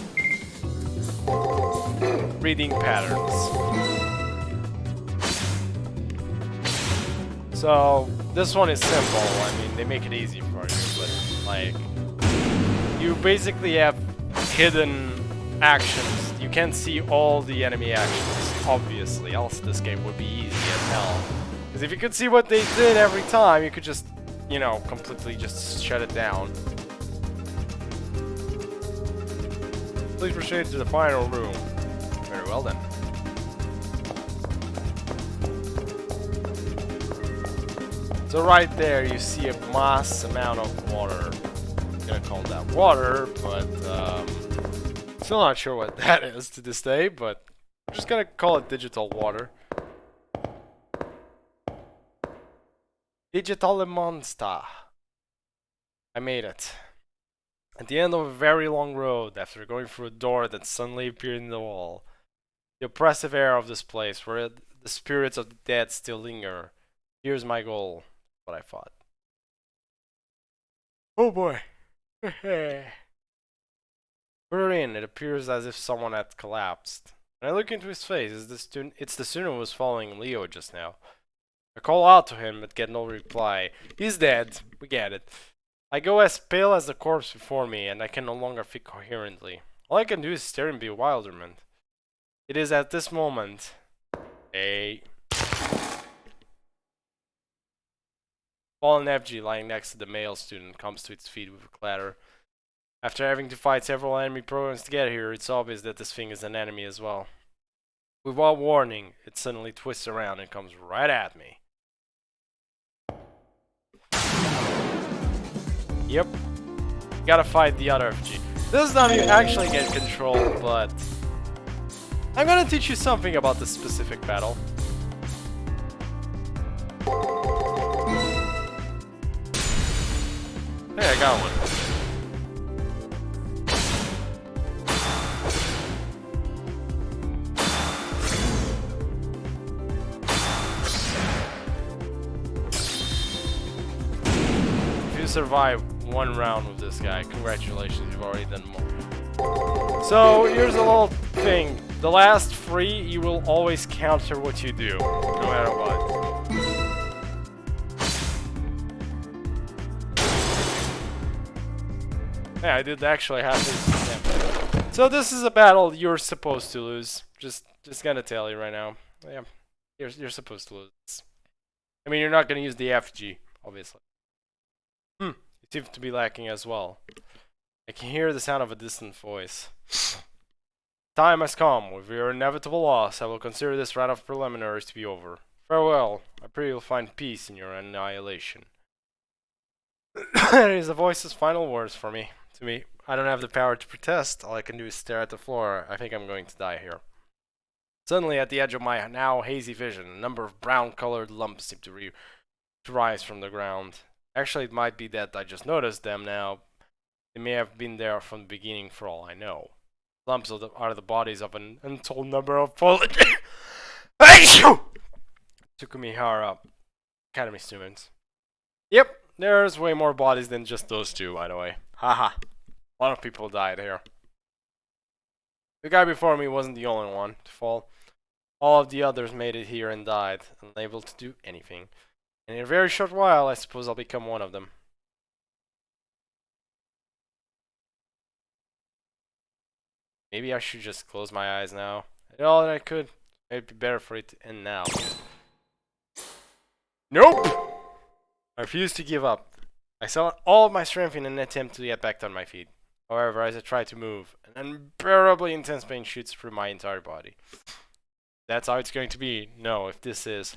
Reading patterns. So this one is simple. I mean, they make it easy for you, but like, you basically have hidden actions. You can't see all the enemy actions, obviously, else this game would be easy as hell. Because if you could see what they did every time, you could just, you know, completely just shut it down. Please proceed to the final room. Very well then. So right there you see a mass amount of water. I'm gonna call that water, but still not sure what that is to this day, but I'm just gonna call it digital water. Digital monster. I made it. At the end of a very long road, after going through a door that suddenly appeared in the wall, the oppressive air of this place, where the spirits of the dead still linger. Here's my goal. What I thought. Oh boy. We're in. It appears as if someone had collapsed. When I look into his face, it's the student who was following Leo just now. I call out to him, but get no reply. He's dead. We get it. I go as pale as the corpse before me, and I can no longer think coherently. All I can do is stare in bewilderment. It is at this moment... Hey... Fallen FG lying next to the male student comes to its feet with a clatter. After having to fight several enemy programs to get here, it's obvious that this thing is an enemy as well. Without warning, it suddenly twists around and comes right at me. Yep. Gotta fight the other FG. This time you actually get control, but... I'm gonna teach you something about this specific battle. Hey, I got one. If you survive one round with this guy, congratulations, you've already done more. So, here's a little thing. The last 3, you will always counter what you do, no matter what. Yeah, I did actually have this. Yeah. So this is a battle you're supposed to lose. Just gonna tell you right now. Yeah, you're supposed to lose. I mean, you're not gonna use the FG, obviously. It seems to be lacking as well. I can hear the sound of a distant voice. Time has come. With your inevitable loss, I will consider this round of preliminaries to be over. Farewell. I pray you'll find peace in your annihilation. That is the voice's final words for me. To me, I don't have the power to protest. All I can do is stare at the floor. I think I'm going to die here. Suddenly, at the edge of my now hazy vision, a number of brown-colored lumps seem to rise from the ground. Actually, it might be that I just noticed them now. They may have been there from the beginning for all I know. Lumps are the bodies of an untold number of fallen Tsukimihara Academy students. Yep. There's way more bodies than just those 2, by the way. Haha. A lot of people died here. The guy before me wasn't the only one to fall. All of the others made it here and died, unable to do anything. And in a very short while, I suppose I'll become one of them. Maybe I should just close my eyes now. I did all that I could. It'd be better for it to end now. Nope! I refused to give up. I saw all of my strength in an attempt to get back on my feet. However, as I tried to move, an unbearably intense pain shoots through my entire body. That's how it's going to be. No, if this is...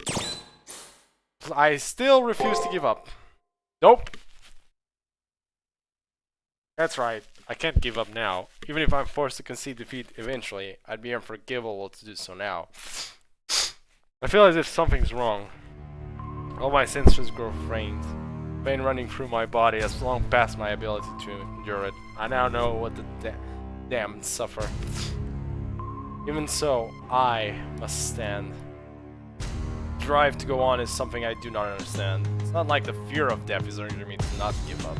I still refuse to give up. Nope. That's right. I can't give up now. Even if I'm forced to concede defeat eventually, I'd be unforgivable to do so now. I feel as if something's wrong. All my senses grow faint. Pain running through my body has long past my ability to endure it. I now know what the damned suffer. Even so, I must stand. The drive to go on is something I do not understand. It's not like the fear of death is urging me to not give up.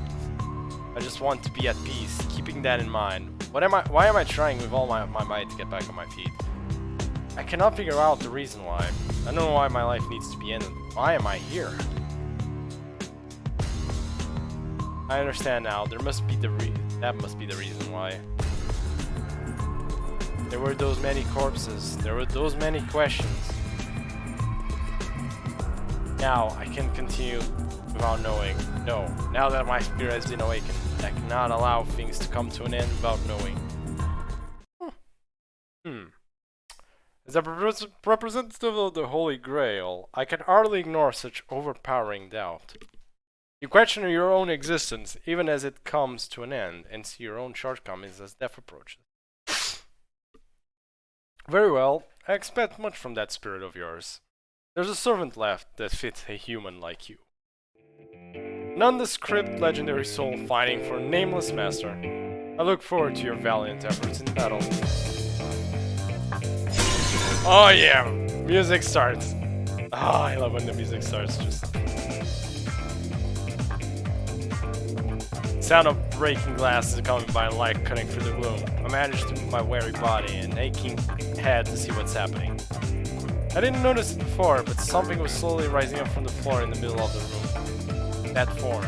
I just want to be at peace, keeping that in mind. Why am I trying with all my might to get back on my feet? I cannot figure out the reason why. I don't know why my life needs to be ended. Why am I here? I understand now. That must be the reason why. There were those many corpses. There were those many questions. Now I can continue without knowing. No, now that my spirit has been awakened, I cannot allow things to come to an end without knowing. As a representative of the Holy Grail, I can hardly ignore such overpowering doubt. You question your own existence, even as it comes to an end, and see your own shortcomings as death approaches. Very well, I expect much from that spirit of yours. There's a servant left that fits a human like you. Nondescript legendary soul fighting for a nameless master. I look forward to your valiant efforts in battle. Oh yeah, music starts. Ah, I love when the music starts. Just Sound of breaking glass is coming by light cutting through the gloom. I manage to move my weary body and aching head to see what's happening. I didn't notice it before, but something was slowly rising up from the floor in the middle of the room. That form.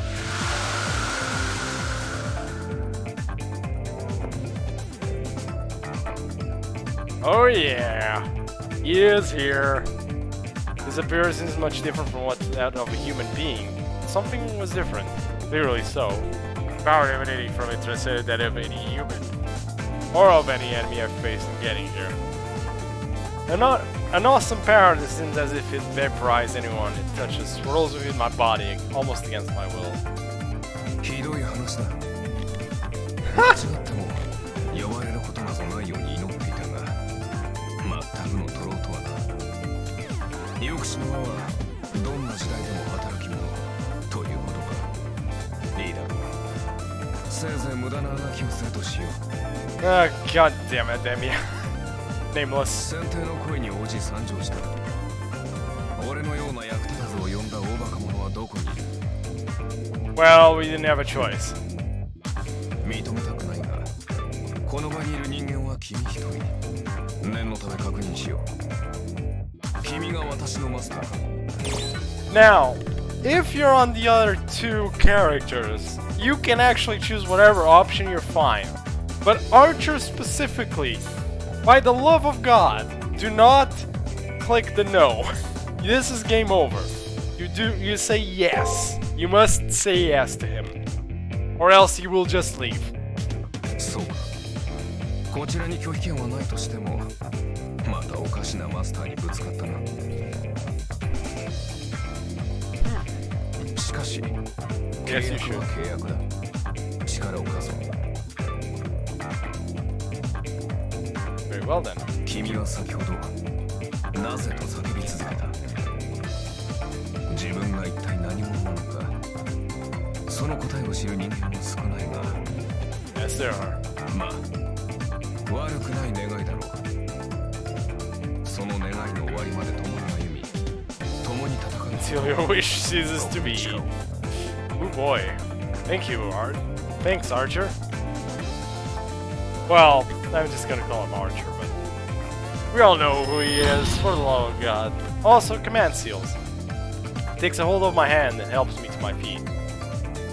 Oh yeah! He is here! His appearance is much different from that of a human being. Something was different. Clearly so. Power emanating from it transcended that of any human. Or of any enemy I've faced in getting here. An awesome power that seems as if it vaporized anyone it touches, swirls within my body, almost against my will. God damn it, Demi. Nameless. Well, we didn't have a choice. Now, if you're on the other two characters, you can actually choose whatever option you're fine. But Archer specifically, by the love of God, do not click the no. This is game over. You say yes. You must say yes to him. Or else he will just leave. Yes, you should. Very well then. Yes, there are. Until your wish ceases to be. Oh boy. Thank you, Art. Thanks, Archer. Well, I'm just gonna call him Archer, but we all know who he is, for the love of God. Also, command seals. Takes a hold of my hand and helps me to my feet.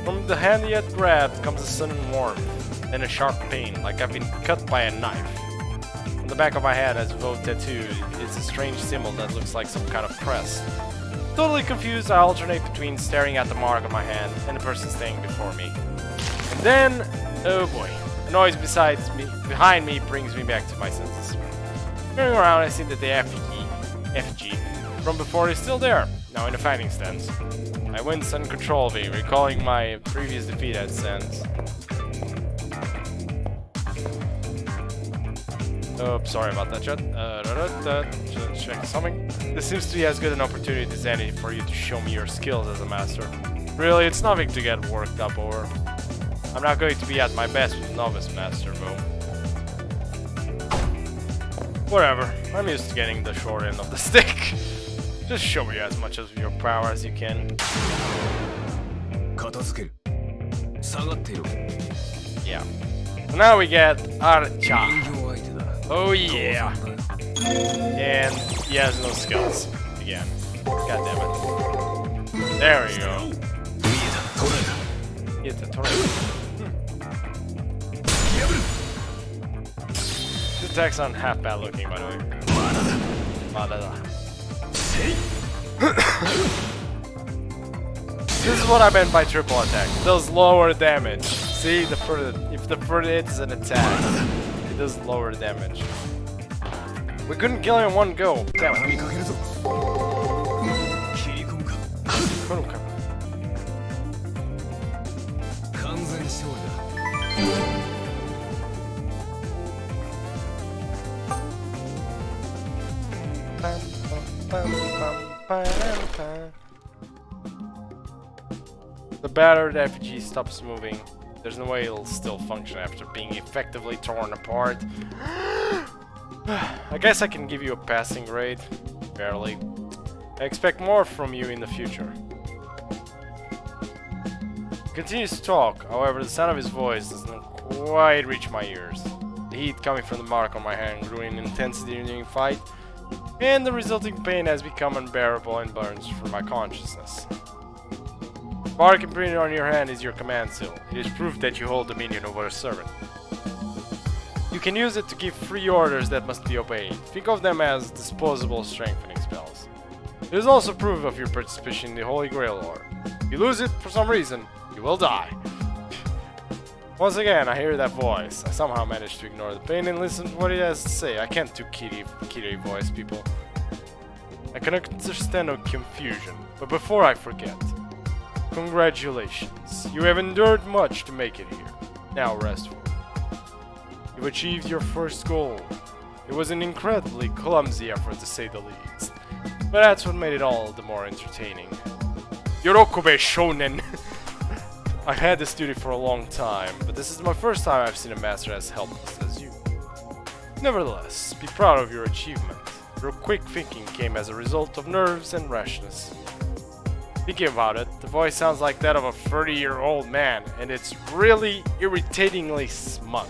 From the hand he had grabbed comes a sudden warmth, and a sharp pain, like I've been cut by a knife. On the back of my head, as though tattooed, is a strange symbol that looks like some kind of crest. Totally confused, I alternate between staring at the mark on my hand and the person standing before me. And then, oh boy, a noise behind me brings me back to my senses. Turning around, I see that the effigy from before is still there, now in a fighting stance. I wince uncontrollably, recalling my previous defeat at Sands. Oh, sorry about that, Chet. Check something. This seems to be as good an opportunity as any for you to show me your skills as a master. Really, it's nothing to get worked up over. I'm not going to be at my best with a novice master, though. Whatever, I'm used to getting the short end of the stick. Just show me as much of your power as you can. Yeah. So now we get Archer. Oh yeah! And he has no skills. Again. God damn it. There we go. Hit the tornado. His attacks aren't half bad looking, by the way. This is what I meant by triple attack. It does lower damage. See, if the further it is an attack, it does lower damage. We couldn't kill him in one go. Damn it. The battered effigy stops moving. There's no way it'll still function after being effectively torn apart. I guess I can give you a passing grade. Barely. I expect more from you in the future. continues to talk, however the sound of his voice doesn't quite reach my ears. The heat coming from the mark on my hand grew in intensity during the fight, and the resulting pain has become unbearable and burns through my consciousness. The mark imprinted on your hand is your command seal. It is proof that you hold dominion over a servant. You can use it to give free orders that must be obeyed. Think of them as disposable strengthening spells. It is also proof of your participation in the Holy Grail lore. If you lose it for some reason, you will die. Once again, I hear that voice. I somehow manage to ignore the pain and listen to what he has to say. I can't do Kitty voice, people. I can understand no confusion, but before I forget, congratulations. You have endured much to make it here. Now rest for it. You've achieved your first goal. It was an incredibly clumsy effort to say the least, but that's what made it all the more entertaining. Yorokube Shonen! I've had this duty for a long time, but this is my first time I've seen a master as helpless as you. Nevertheless, be proud of your achievement. Your quick thinking came as a result of nerves and rashness. Thinking about it, the voice sounds like that of a 30-year-old man, and it's really irritatingly smug.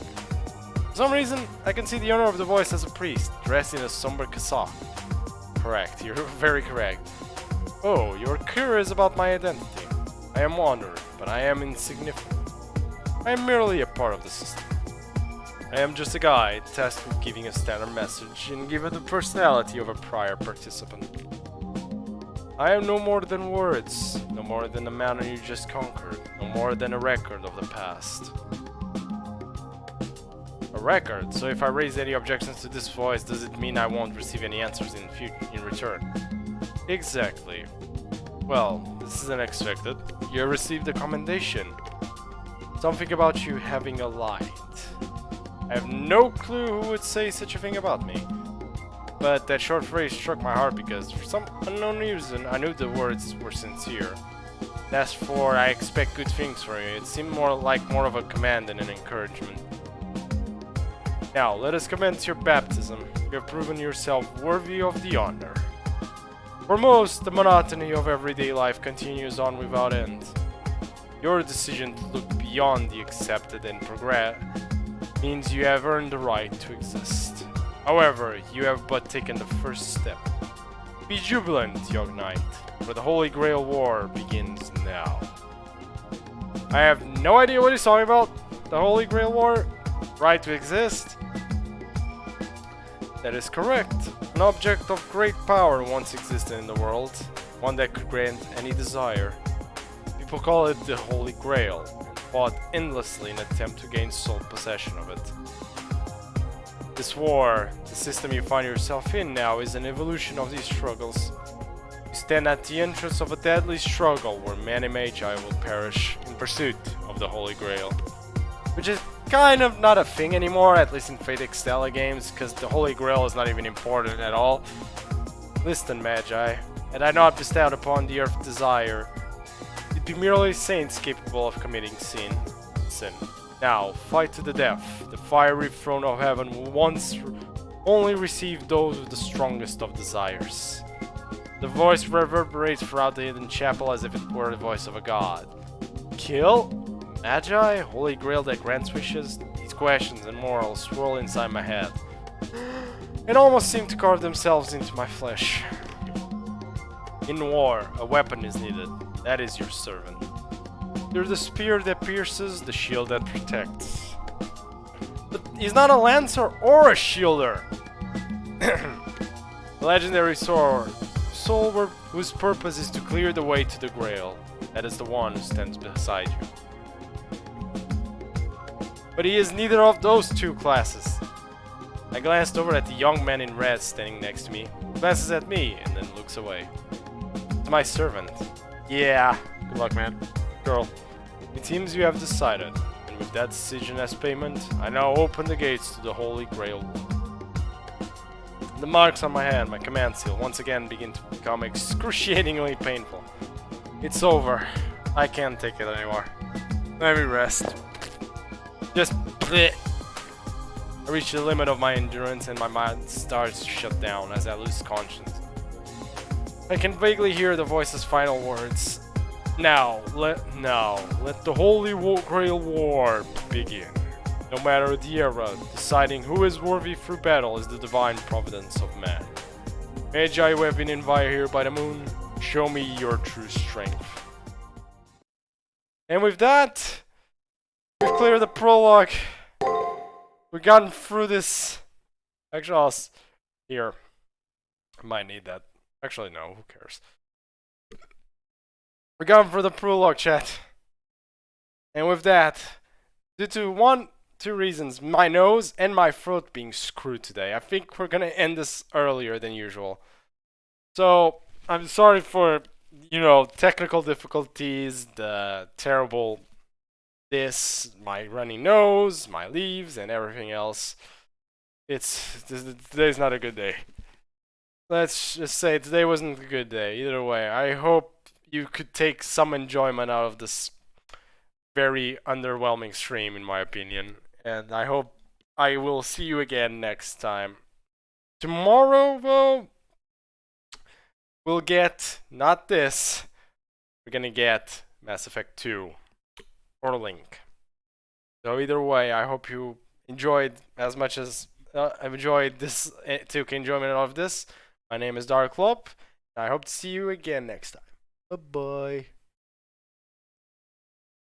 For some reason, I can see the owner of the voice as a priest, dressed in a somber cassock. Correct, you're very correct. Oh, you're curious about my identity. I am Wanderer, but I am insignificant. I am merely a part of the system. I am just a guide tasked with giving a standard message and given the personality of a prior participant. I am no more than words, no more than the mountain you just conquered, no more than a record of the past. A record? So if I raise any objections to this voice, does it mean I won't receive any answers in return? Exactly. Well, this is unexpected. You have received a commendation. Something about you having a light. I have no clue who would say such a thing about me. But that short phrase struck my heart because for some unknown reason I knew the words were sincere. As for I expect good things from you, it seemed more of a command than an encouragement. Now, let us commence your baptism. You have proven yourself worthy of the honor. For most, the monotony of everyday life continues on without end. Your decision to look beyond the accepted and progress means you have earned the right to exist. However, you have but taken the first step. Be jubilant, young knight, for the Holy Grail War begins now. I have no idea what he's talking about. The Holy Grail War? Right to exist? That is correct. An object of great power once existed in the world, one that could grant any desire. People call it the Holy Grail, and fought endlessly in an attempt to gain sole possession of it. This war, the system you find yourself in now, is an evolution of these struggles. You stand at the entrance of a deadly struggle where many magi will perish in pursuit of the Holy Grail. Which is kind of not a thing anymore, at least in Fate Extella games, because the Holy Grail is not even important at all. Listen, Magi, had I not bestowed upon the earth desire, you'd be merely saints capable of committing sin. Now, fight to the death. The fiery throne of heaven will once only receive those with the strongest of desires. The voice reverberates throughout the hidden chapel as if it were the voice of a god. Kill? Magi? Holy Grail that grants wishes? These questions and morals swirl inside my head, and almost seem to carve themselves into my flesh. In war, a weapon is needed. That is your servant. You're the spear that pierces, the shield that protects. But he's not a lancer or a shielder! A legendary sword, whose purpose is to clear the way to the Grail. That is the one who stands beside you. But he is neither of those two classes. I glanced over at the young man in red standing next to me, glances at me, and then looks away. It's my servant. Yeah, good luck, man. Girl, it seems you have decided, and with that decision as payment, I now open the gates to the Holy Grail. The marks on my hand, my command seal, once again begin to become excruciatingly painful. It's over. I can't take it anymore. Let me rest. Just bleh. I reach the limit of my endurance and my mind starts to shut down as I lose conscience. I can vaguely hear the voice's final words. Now, let the Holy Grail War begin. No matter the era, deciding who is worthy through battle is the divine providence of man. Magi who have been invited here by the moon, show me your true strength. And with that, we've cleared the prologue. We've gotten through this. Actually, here. I might need that. Actually, no, who cares? We're going for the prologue, chat. And with that, due to two reasons, my nose and my throat being screwed today, I think we're gonna end this earlier than usual. So, I'm sorry for, technical difficulties, the terrible my runny nose, my leaves, and everything else. Today's not a good day. Let's just say today wasn't a good day. Either way, I hope you could take some enjoyment out of this very underwhelming stream, in my opinion. And I hope I will see you again next time. Tomorrow, though, we'll get not this. We're gonna get Mass Effect 2 or Link. So either way, I hope you enjoyed as much as I've enjoyed this. Took enjoyment out of this. My name is Dark Lop. I hope to see you again next time. Bye bye.